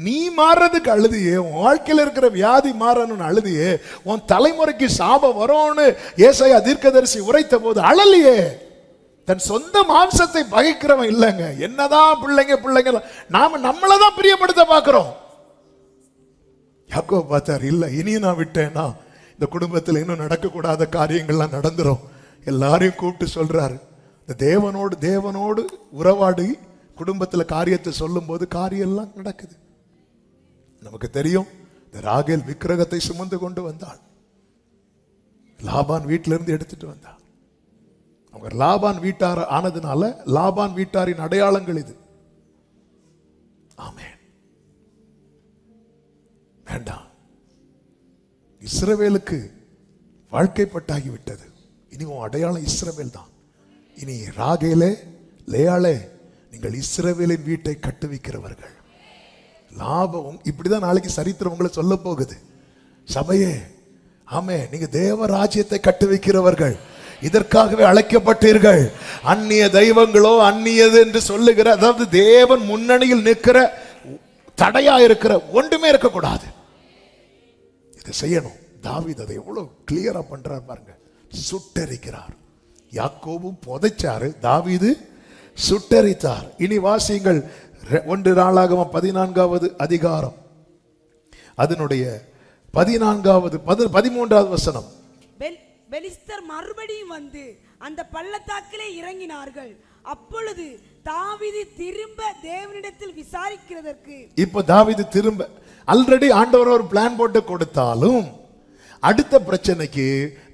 நீ மாறுறதுக்கு அழுதியே, உன் வாழ்க்கையில் இருக்கிற வியாதி மாறணும்னு அழுதியே, உன் தலைமுறைக்கு சாபம் வரும்னு ஏசாயா தீர்க்கதரிசி உரைத்த போது அழலியே. தன் சொந்த மாம்சத்தை பகைக்கிறவன் இல்லைங்க. என்னதான் பிள்ளைங்க நாம நம்மளதான் பிரியப்படுத்த பார்க்கிறோம். யாக்கோபு பார்த்தார், இல்ல இனியும் நான் விட்டேன்னா இந்த குடும்பத்தில் இன்னும் நடக்கக்கூடாத காரியங்கள்லாம் நடந்துரும். எல்லாரையும் கூப்பிட்டு சொல்றாரு. இந்த தேவனோடு உறவாடி குடும்பத்துல காரியத்தை சொல்லும் போது காரியம் எல்லாம் நடக்குது. நமக்கு தெரியும், இந்த ராகேல் விக்கிரகத்தை சுமந்து கொண்டு வந்தாள். லாபான் வீட்டில இருந்து எடுத்துட்டு வந்தாள். அவங்க லாபான் வீட்டார் ஆனதுனால லாபான் வீட்டாரின் அடையாளங்கள் இது. ஆமென். வேண்டாம், இஸ்ரவேலுக்கு வாழ்க்கைப்பட்டாகி விட்டது. இனி உன் அடையாளம் இஸ்ரவேல் தான். இனி ராகேலே லேயாளே, நீங்கள் இஸ்ரவேலின் வீட்டை கட்டுவிக்கிறவர்கள். லாபம் இப்படிதான் நாளைக்கு சரித்திரம் உங்களை சொல்ல போகுது. சபையே, ஆமே, நீங்க தேவ ராஜ்யத்தை கட்டுவிக்கிறவர்கள். இதற்காகவே அழைக்கப்பட்டீர்கள். அந்நிய தெய்வங்களோ அந்நியது என்று சொல்லுகிற, அதாவது தேவன் முன்னணியில் நிற்கிற தடையா இருக்கிற ஒன்றுமே இருக்கக்கூடாது. இதை செய்யணும். தாவீது அதை எவ்வளவு கிளியரா பண்றார் பாருங்க. சுட்டரிக்கிறார். யாக்கோபும் புதைச்சாரு, தாவீது சுட்டரித்தார். இனி வாசியுங்கள் 1 நாளாகமம் 14வது அதிகாரம் அதனுடைய 14வது 13வது வசனம். பெலிஸ்தர் மறுபடியும் வந்து அந்த பள்ளத்தாக்கிலே இறங்கினார்கள். அப்பொழுது தாவீது திரும்ப தேவனிடத்தில் விசாரிக்கிறதற்கு, இப்ப தாவீது திரும்ப, ஆல்ரெடி ஆண்டவர் ஒரு பிளான் போட்டு கொடுத்தாலும் அடுத்த பிரச்சனைக்கு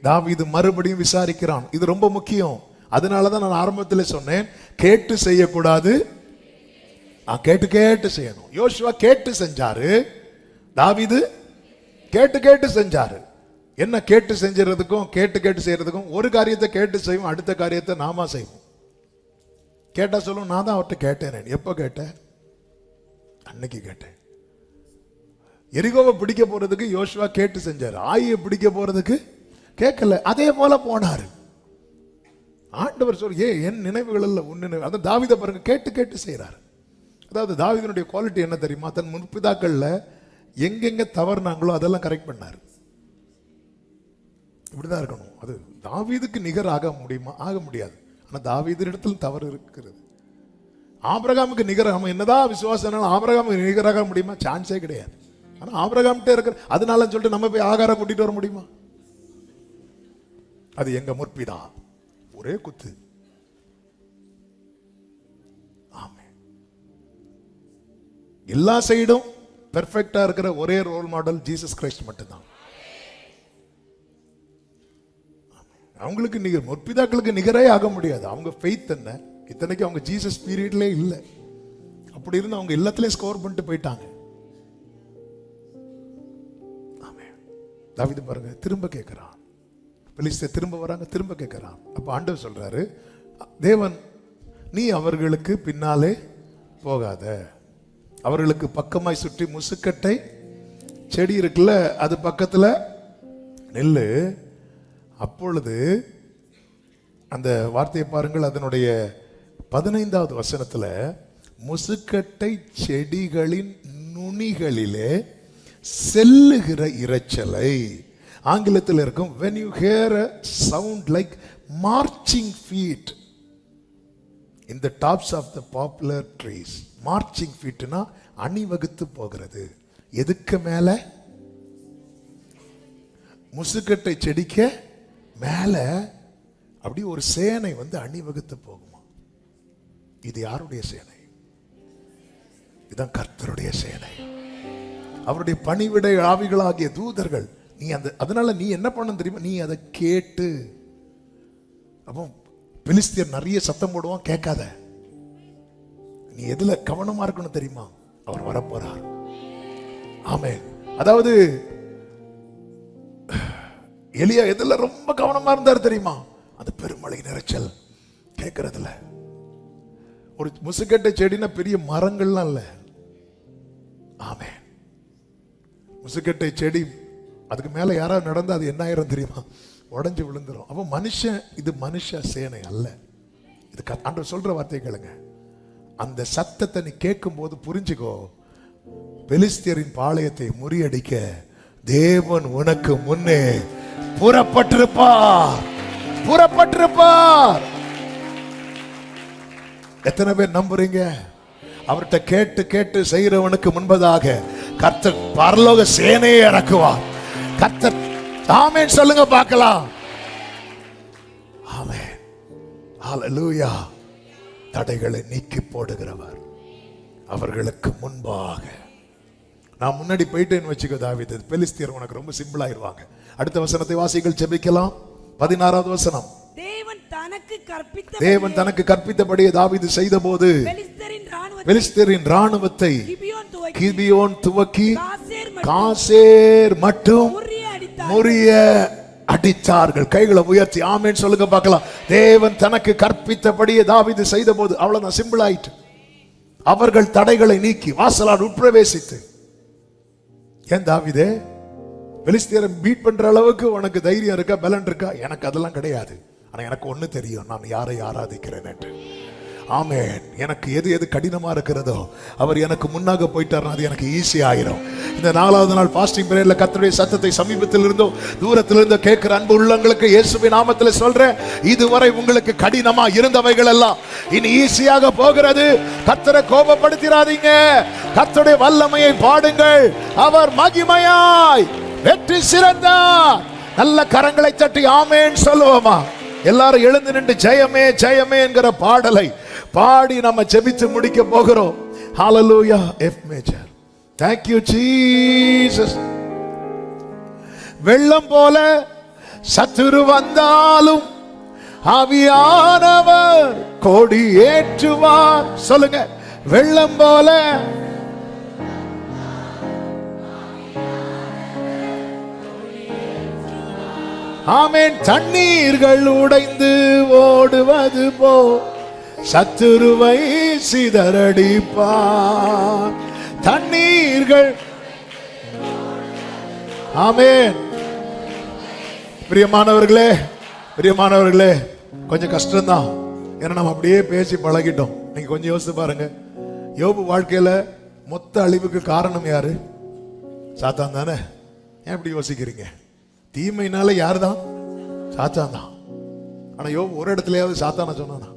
தாவீது மறுபடியும் விசாரிக்கிறான். இது ரொம்ப முக்கியம். அதனாலதான் நான் ஆரம்பத்தில் சொன்னேன், கேட்டு செய்யக்கூடாது, கேட்டு செய்யணும். யோசுவா கேட்டு செஞ்சாரு, தாவீது கேட்டு செஞ்சாரு. என்ன கேட்டு செஞ்சறதுக்கும் கேட்டு செய்யறதுக்கும்? ஒரு காரியத்தை கேட்டு செய்வோம், அடுத்த காரியத்தை நாம செய்வோம். கேட்டா சொல்லுவோம், நான் தான் அவர்கிட்ட கேட்டேன். எப்ப கேட்டேன்? அன்னைக்கு கேட்டேன். எரிகோவை பிடிக்க போறதுக்கு யோசுவா கேட்டு செஞ்சாரு, ஆயியை பிடிக்க போறதுக்கு கேட்கல. அதே போல போனாரு. ஆண்டவர் சொல்ல, என் நினைவுகள் இல்ல உன் நினைவு. அதான் தாவீதை பாருங்க, கேட்டு செய்யறாரு. அதாவது தாவீதினுடைய குவாலிட்டி என்ன தெரியுமா? தன் முற்பிதாக்கள்ல எங்கெங்க தவறுனாங்களோ அதெல்லாம் கரெக்ட் பண்ணாரு. இப்படிதான் இருக்கணும். அது தாவீதுக்கு நிகர் ஆக முடியுமா? ஆக முடியாது. ஆனா தாவீது இடத்துல தவறு இருக்கிறது. ஆபிரகாமுக்கு நிகர், நம்ம என்னதான் விசுவாசம் ஆபிரகாமுக்கு நிகராக முடியுமா? சான்ஸே கிடையாது. ஆனா ஆபிரகாம்கிட்ட இருக்கிற, அதனால சொல்லிட்டு நம்ம போய் ஆகாரம் கூட்டிட்டு வர முடியுமா? அது எங்க முற்பிதா, ஒரே குத்து. ஆமே. எல்லா சைடும் பெர்ஃபெக்டா இருக்கிற ஒரே ரோல் மாடல் ஜீசஸ் கிரைஸ்ட் மட்டும்தான். அவங்களுக்கு நிகர், முற்பிதாக்களுக்கு நிகரே ஆக முடியாது. அவங்க ஃபெய்த் என்ன, இத்தனைக்கு அவங்க ஜீசஸ் பீரியட்ல இல்லை. அப்படி இருந்து அவங்க எல்லாத்துலயும் ஸ்கோர் பண்ணிட்டு போயிட்டாங்க. தாவீது பாருங்க, திரும்ப கேட்கிறான். பெலிஸ்தர் திரும்ப வராங்க, திரும்ப கேட்கிறான். அப்ப ஆண்டவர் சொல்றாரு, தேவன், நீ அவர்களுக்கு பின்னாலே போகாத, அவர்களுக்கு பக்கமாய் சுற்றி முசுக்கட்டை செடி இருக்குல்ல, அது பக்கத்துல நெல்லு. அப்பொழுது அந்த வார்த்தையை பாருங்கள், அதனுடைய 15வது வசனத்துல, முசுக்கட்டை செடிகளின் நுனிகளிலே செல்லுகிற இரைச்சலை, ஆங்கிலத்தில் இருக்கும், when you hear a sound like marching feet in the tops of the poplar trees. marching feetனா அணிவகுத்து போகிறது. எதுக்கு மேல? முசுக்கட்டை செடிக்க மேல அப்படி ஒரு சேனை வந்து அணிவகுத்து போகுமா. இது யாருடைய சேனை? இதுதான் கர்த்தருடைய சேனை. அவருடைய பணிவிடை ஆவிகளாகிய தூதர்கள். நீ அதனால நீ என்ன பண்ண தெரியுமா? நீ அதை கேட்டு. அப்போ பெலிஸ்தியர் நிறைய சத்தம் போடுவான், கேட்காத. நீ எதுல கவனமா இருக்கணும் தெரியுமா? அவர் வரப்போறார். ஆமென். அதாவது எலியா எதுல ரொம்ப கவனமா இருந்தார் தெரியுமா? அந்த பெருமழை நிறைச்சல் கேட்கறதுல. ஒரு முசுக்கட்டை செடினா பெரிய மரங்கள்லாம் இல்ல. ஆமென். முசுக்கட்டை செடி அதுக்கு மேல யாராவது நடந்தா அது என்ன ஆயிரும் தெரியுமா? உடஞ்சு விழுந்துரும். அப்போ மனுஷன், இது மனுஷ சேனை அல்ல. இது ஆண்டவர் சொல்ற வார்த்தை கேளுங்க. அந்த சத்தத்தை நீ கேட்கும் போது புரிஞ்சுக்கோ, பெலிஸ்தியரின் பாளையத்தை முறியடிக்க தேவன் உனக்கு முன்னே புறப்பட்டிருப்பார். புறப்பட்டிருப்பார். எத்தனை பேர் நம்புறீங்க? அவர்கிட்ட கேட்டு கேட்டு செய்கிறவனுக்கு முன்பதாக கர்த்தர் பரலோக சேனையை இறக்குவார். கர்த்தர் ஆமென் சொல்லுங்க பார்க்கலாம். ஆமென். ஹல்லேலூயா. தடைகளை நீக்கி போடுகிறவர் அவர்களுக்கு முன்பாக. நான் முன்னாடி போயிட்டேன்னு வச்சுக்கோ தாவீது, பெலிஸ்தியர் உனக்கு ரொம்ப சிம்பிள் ஆயிருவாங்க. அடுத்த வசனத்தை வாசிகள் ஜெபிக்கலாம். 16வது வசனம். தேவன் தனக்கு கற்பித்தபடியே தாவீது செய்த போது பெலிஸ்தியரின் ராணுவத்தை கிபியோன் துவக்கி காசேர் மட்டும் முறிய அடித்தார்கள். கைகளை உயர்த்தி ஆமென் சொல்லுங்க பார்க்கலாம். தேவன் தனக்கு கற்பித்தபடியே தாவீது செய்த போது. அவ்வளவுதான், சிம்பிள் ஆயிட்டு. அவர்கள் தடைகளை நீக்கி வாசலால் உட்பிரவேசித்து. ஏன் தாவீதே, பெலிஸ்தியரை பீட் பண்ற அளவுக்கு உனக்கு தைரியம் இருக்கா, பலன் இருக்கா? எனக்கு அதெல்லாம் கிடையாது. ஆனா எனக்கு ஒண்ணு தெரியும், நான் யாரை ஆராதிக்கிறேன் என்று. ஆமென். எனக்கு எது எது கடினமா இருக்கிறதோ அவர் எனக்கு முன்னாக போயிட்டார், அது எனக்கு ஈஸி ஆயிரும். இந்த 4வது நாள் ஃபாஸ்டிங் பிரேயர்ல கர்த்தருடைய சத்தத்தை சமீபத்தில் இருந்தோ தூரத்தில் இருந்தோ கேட்கிற அன்பு உள்ளங்களுக்கு இயேசுவின் நாமத்தில் சொல்றேன், இதுவரை உங்களுக்கு கடினமா இருந்தவைகள் எல்லாம் இனி ஈஸியாக போகிறது. கர்த்தரை கோபப்படுத்திராதீங்க. கர்த்தருடைய வல்லமையை பாடுங்கள். அவர் மகிமையாய் வெற்றி சிறந்தார். நல்ல கரங்களை தட்டி ஆமென் சொல்லுவோமா? எல்லாரும் எழுந்து நின்று ஜெயமே ஜெயமே என்கிற பாடலை பாடி நம்ம ஜெபித்து முடிக்க போகிறோம். ஹalleluya. F major. Thank you Jesus. வெள்ளம் போல சத்துரு வந்தாலும் ஆவியானவர் கொடி ஏற்றுவார். சொல்லுங்க, வெள்ளம் போல ஆமென். தண்ணீர்கள் உடைந்து ஓடுவது போ சத்துருவை சிதறடிப்பார். தண்ணீர்கள். ஆமென். பிரியமானவர்களே, பிரியமானவர்களே, கொஞ்சம் கஷ்டம்தான். ஏன்னா நம்ம அப்படியே பேசி பழகிட்டோம். நீங்க கொஞ்சம் யோசித்து பாருங்க. யோபு வாழ்க்கையில மொத்த அழிவுக்கு காரணம் யாரு? சாத்தான் தானே. ஏன் இப்படி யோசிக்கிறீங்க? தீமையினால யாரு தான்? சாத்தான் தான். ஆனா யோபு ஒரு இடத்துலயாவது சாத்தான சொன்னானா?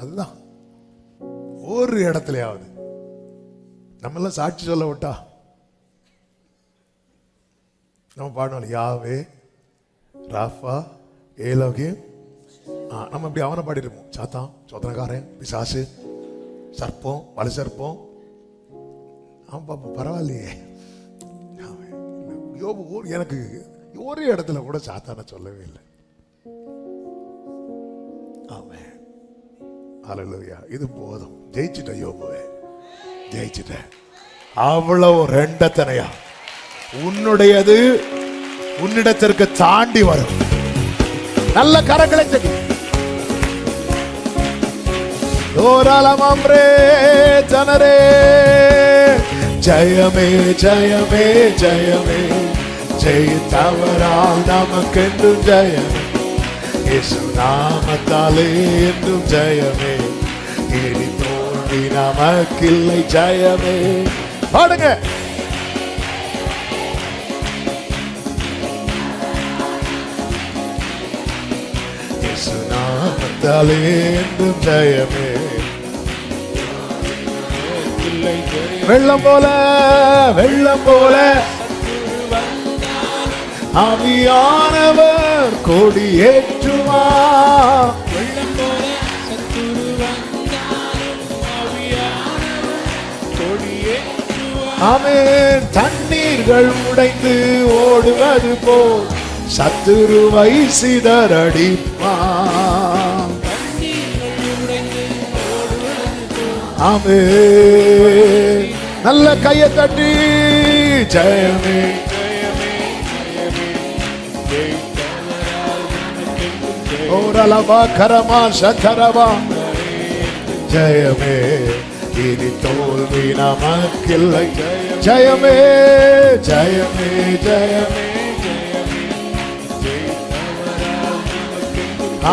அதுதான், ஒரு இடத்துலயாவது. நம்ம எல்லாம் சாட்சி சொல்ல விட்டா நம்ம பாடணும், யாவே ராஃபா ஏலோகிம். நம்ம இப்படி அவனை பாடிருப்போம். சாத்தான், சோதனக்காரன், பிசாசு, சர்ப்பம், வலு சர்ப்பம். அவன் பாப்போம், பரவாயில்லையே. யோபு எனக்கு ஒரு இடத்துல கூட சாத்தான சொல்லவே இல்லை. ஆமென். ஹல்லேலூயா. இது போதும். ஜெயிச்சிட்ட யோபுவே, ஜெயிச்சிட்ட. அவ்வளவு ரெண்டத்தனையா உன்னுடையது உன்னிடத்திற்கு தாண்டி வரும். நல்ல கரங்களை தட்டி தோராலமம்ரே ஜனரே. ஜெயமே ஜெயமே ஜெயமே, ஜெயித்தவரால் நமக்கென்றும் ஜெயம். இயேசு நாமத்தாலே என்றும் ஜெயமே. இனி தோல்வி நமக்கில்லை. ஜெயமே. பாடுங்க. நாமத்தாலேந்தும் ஜெயமே. வெள்ளம் போல வெள்ளம் போல ஆவியானவர் கொடியேற்றுவார். வெள்ளம் போல சத்துரு வந்தாலும் ஆவியானவர் கொடியேற்றுவார். ஆமென். தண்ணீர்கள் உடைந்து ஓடுவது போல் சத்துருவை சிதறடிப்பார். ஆமென். நல்ல கையை தட்டி ஜெயமே ஓரலவா கரமா சக்கரவா ஜெயமே. இனி தோல்வி நமக்கில்லை. ஜெயமே ஜெயமே ஜெயமே.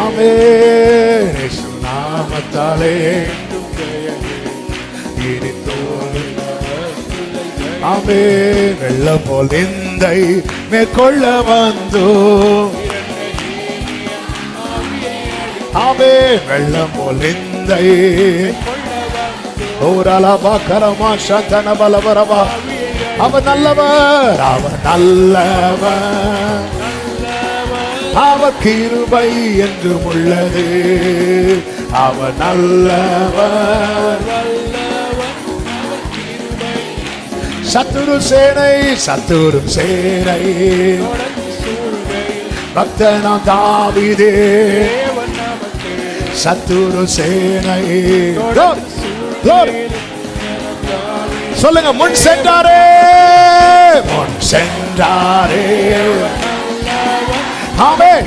ஆமென். இயேசு நாமத்தாலே இனி தோல்வி. ஆமென். வெள்ளம் போல் நிந்தை மேற்கொள்ள வந்தோ. ஆமென். வெள்ளம் போல் நிந்தை ஓரலவா கரமா சந்தன பலவரவா. அவன் நல்லவர் அவன் நல்லவர் அவர் கிருபை என்றும் உள்ளது. அவர் நல்லவர். சத்துரு சேனை சத்துரு சேனை பக்தனா தாவீதே சத்துரு சேனை. சொல்லுங்க முன் சென்றாரே முன் சென்றாரே. ஆமென்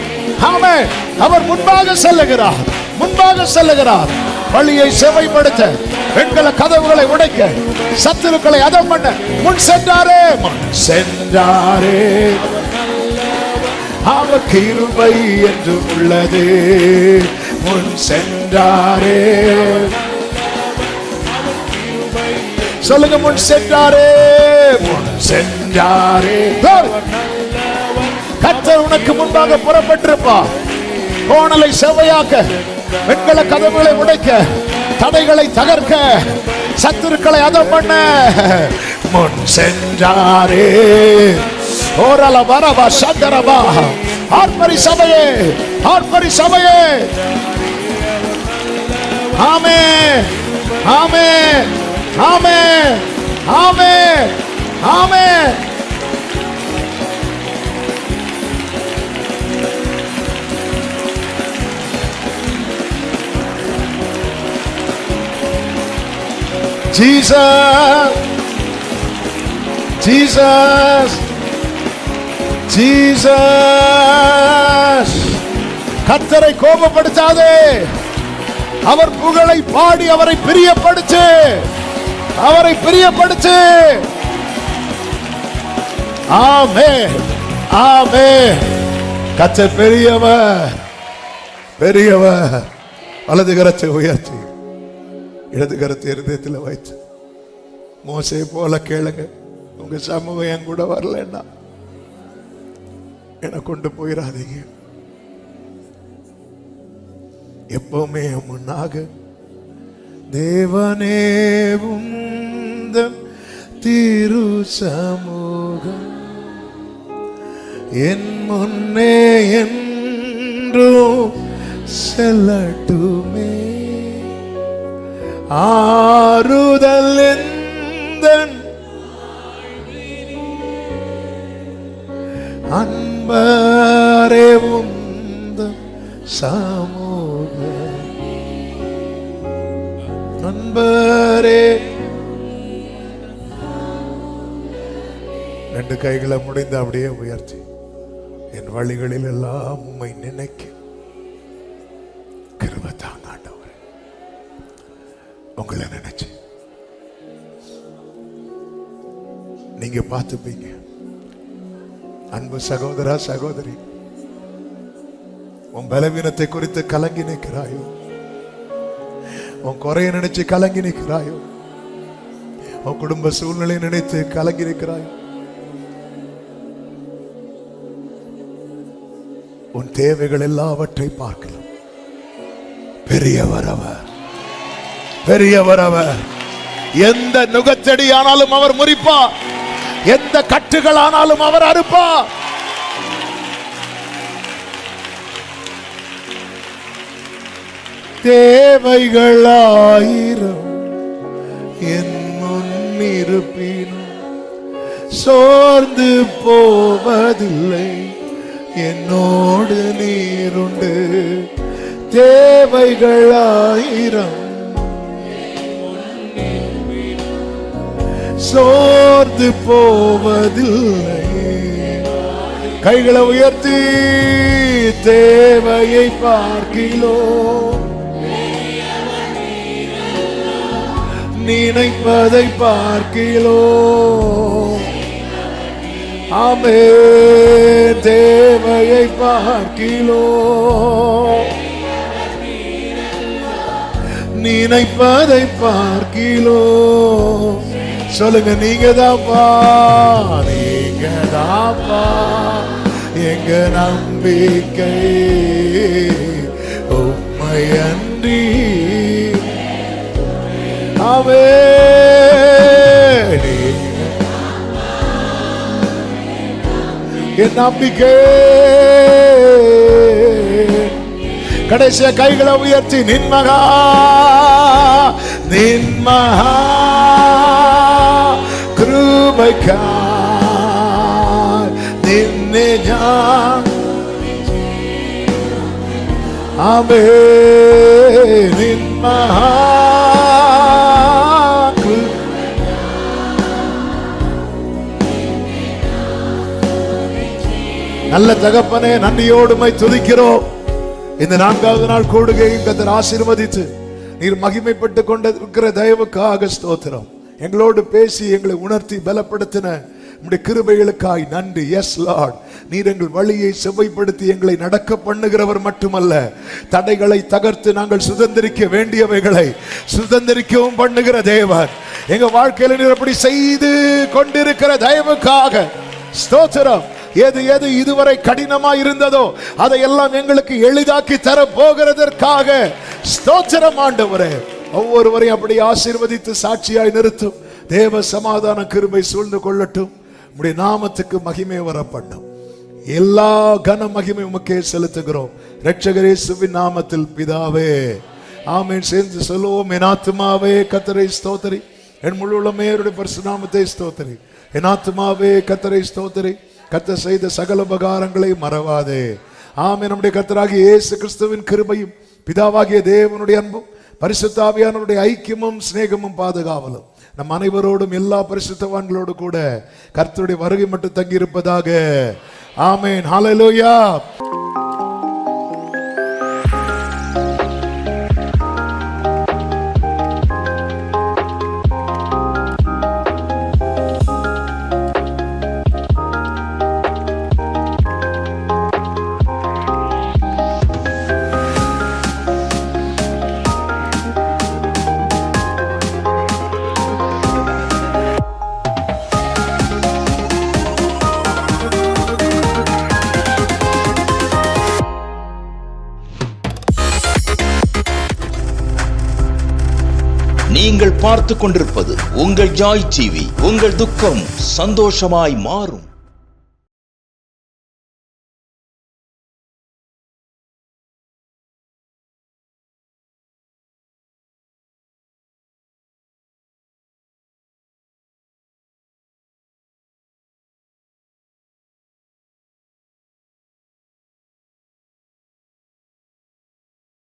ஆமென். அவர் முன்பாக செல்லுகிறார் முன்பாக செல்லுகிறார். வழியை செவைப்படுத்த பெண்களை கதவுகளை உடைக்க சத்துருக்களை அதம் பண்ண முன் சென்றாரே முன் சென்றாரே. அவர் கிருபை என்று உள்ளது. முன் சென்றாரே. சொல்லுங்க முன் சென்றாரே முன் சென்றாரே. கர்த்தர் உனக்கு முன்பாக புறப்பட்டிருப்பார். கோணலை செவ்வையாக்க வெண்கல கதவுகளை உடைக்க தடைகளை தகர்க்க சத்துருக்களை அதம் பண்ண முன் சென்றாரே. ஓரல வரவா சந்தரவா. ஆர்ப்பரி சபையே ஆர்ப்பரி சபையே. ஆமென் ஆமென் ஆமென் ஆமென் ஆமென். Jesus, Jesus, Jesus. கர்த்தரை கோபப்படுத்தாதே. அவர் புகழை பாடி அவரை பிரியப்படுத்து. அவரை பிரியப்படுத்து. ஆமென் ஆமென். கர்த்தர் பெரியவர் பெரியவர். வலது கரத்தை உயர்த்தி இடது கரத்தை இருதயத்தில் வைத்து மோசே போல கேளுங்க. உங்க சமூகம் என் கூட வரலன்னா என கொண்டு போயிடாதீங்க. எப்பவுமே முன்னாக தேவனே உந்தன் திரு சமூகம் என் முன்னே என்றும் செல்லட்டுமே. ஆறுதல் எந்தன் அன்பரே உந்தன் சமூக அன்பரே. ரெண்டு கைகளை முடிந்து அப்படியே உயர்த்தி என் வழிகளில் எல்லாம் உம்மை நினைக்க கிருபை தாங்க ஆண்டவரே. உங்களை நினைச்சு நீங்க பார்த்துப்பீங்க. அன்பு சகோதரா சகோதரி, உன் பலவீனத்தை குறித்து கலங்கி நிற்கிறாயோ, உன் குறைய நினைச்சு கலங்கி நிற்கிறாயோ, உன் குடும்ப சூழ்நிலை நினைத்து கலங்கி நிற்கிறாயோ, உன் தேவைகள் எல்லாவற்றை பார்க்கலாம் பெரியவர் அவர், பெரியவர் அவர். எந்த நுகத்தடி ஆனாலும் அவர் முறிப்பார், எந்த கட்டுகள் ஆனாலும் அவர் அறுப்பார். தேவைகள் ஆயிரம் என் முன்னிருப்பினும் சோர்ந்து போவதில்லை, என்னோடு நீருண்டு. தேவைகள் ஆயிரம் சோர்ந்து போவதில்லை. கைகளை உயர்த்தி தேவையை பார்க்கிறோம், நினைப்பதை பார்க்கிறோம். ஆமென். தேவையை பார்க்கிறோம், நினைப்பதை பார்க்கிறோம். சொல்லுங்க, நீங்க தான்ப்பா, நீங்க தான்ப்பா எங்க நம்பிக்கை, உம்மை அன்றி. ஆமென். என் நம்பிக்கை. கடைசிய கைகளை உயர்த்தி நின்மகா நின்மகா கிருபைக்காய் நின்னே ஞான். ஆமென். நின்மகா நல்ல தகப்பனே, நன்றியோடு உம்மை துதிக்கிறோம். இந்த 4வது நாள் கூடுகையும் கர்த்தர் ஆசீர்வதித்து நீர் மகிமைப்பட்டு கொண்டிருக்கிற தயவுக்காக ஸ்தோத்திரம். எங்களோடு பேசி எங்களை உணர்த்தி பலப்படுத்தின உம்முடைய கிருபைகளுக்காய் நன்றி. எஸ் லார்ட், நீர் எங்கள் வழியை செவ்வைப்படுத்தி எங்களை நடக்க பண்ணுகிறவர் மட்டுமல்ல, தடைகளை தகர்த்து நாங்கள் சுதந்திரிக்க வேண்டியவைகளை சுதந்திரிக்கவும் பண்ணுகிற தேவன். எங்க வாழ்க்கையில நீர் அப்படி செய்து கொண்டிருக்கிற தயவுக்காக ஸ்தோத்திரம். எது எது இதுவரை கடினமாய் இருந்ததோ அதையெல்லாம் எங்களுக்கு எளிதாக்கி தர போகிறதற்காக ஸ்தோத்திரம் ஆண்டவரே. ஒவ்வொருவரையும் அப்படி ஆசீர்வதித்து சாட்சியாய் நிறுத்தும். தேவ சமாதான கிருபை சூழ்ந்து கொள்ளட்டும். உம்முடைய நாமத்துக்கு மகிமை வரப்படும். எல்லா கன மகிமை உமக்கே செலுத்துகிறோம் இரட்சகர் இயேசுவின் நாமத்தில் பிதாவே, ஆமென். சேர்ந்து சொல்லுவோம், என் ஆத்துமாவே கர்த்தரை ஸ்தோத்திரி, என் முழு உள்ளமே அவருடைய பரிசுத்த நாமத்தை ஸ்தோத்திரி. என் ஆத்துமாவே கர்த்தரை ஸ்தோத்திரி, கர்த்தர் செய்த சகல உபகாரங்களை மறவாதே. ஆமென். நம்முடைய கர்த்தராகிய இயேசு கிறிஸ்துவின் கிருபையும் பிதாவாகிய தேவனுடைய அன்பும் பரிசுத்த ஆவியானவருடைய ஐக்கியமும் சிநேகமும் பாதுகாவலும் நம் அனைவரோடும் எல்லா பரிசுத்தவான்களோடு கூட கர்த்தருடைய வருகை மட்டும் தங்கி இருப்பதாக. ஆமென். ஹல்லேலூயா. நீங்கள் பார்த்து கொண்டிருப்பது உங்கள் ஜாய் டிவி. உங்கள் துக்கம் சந்தோஷமாய் மாறும்.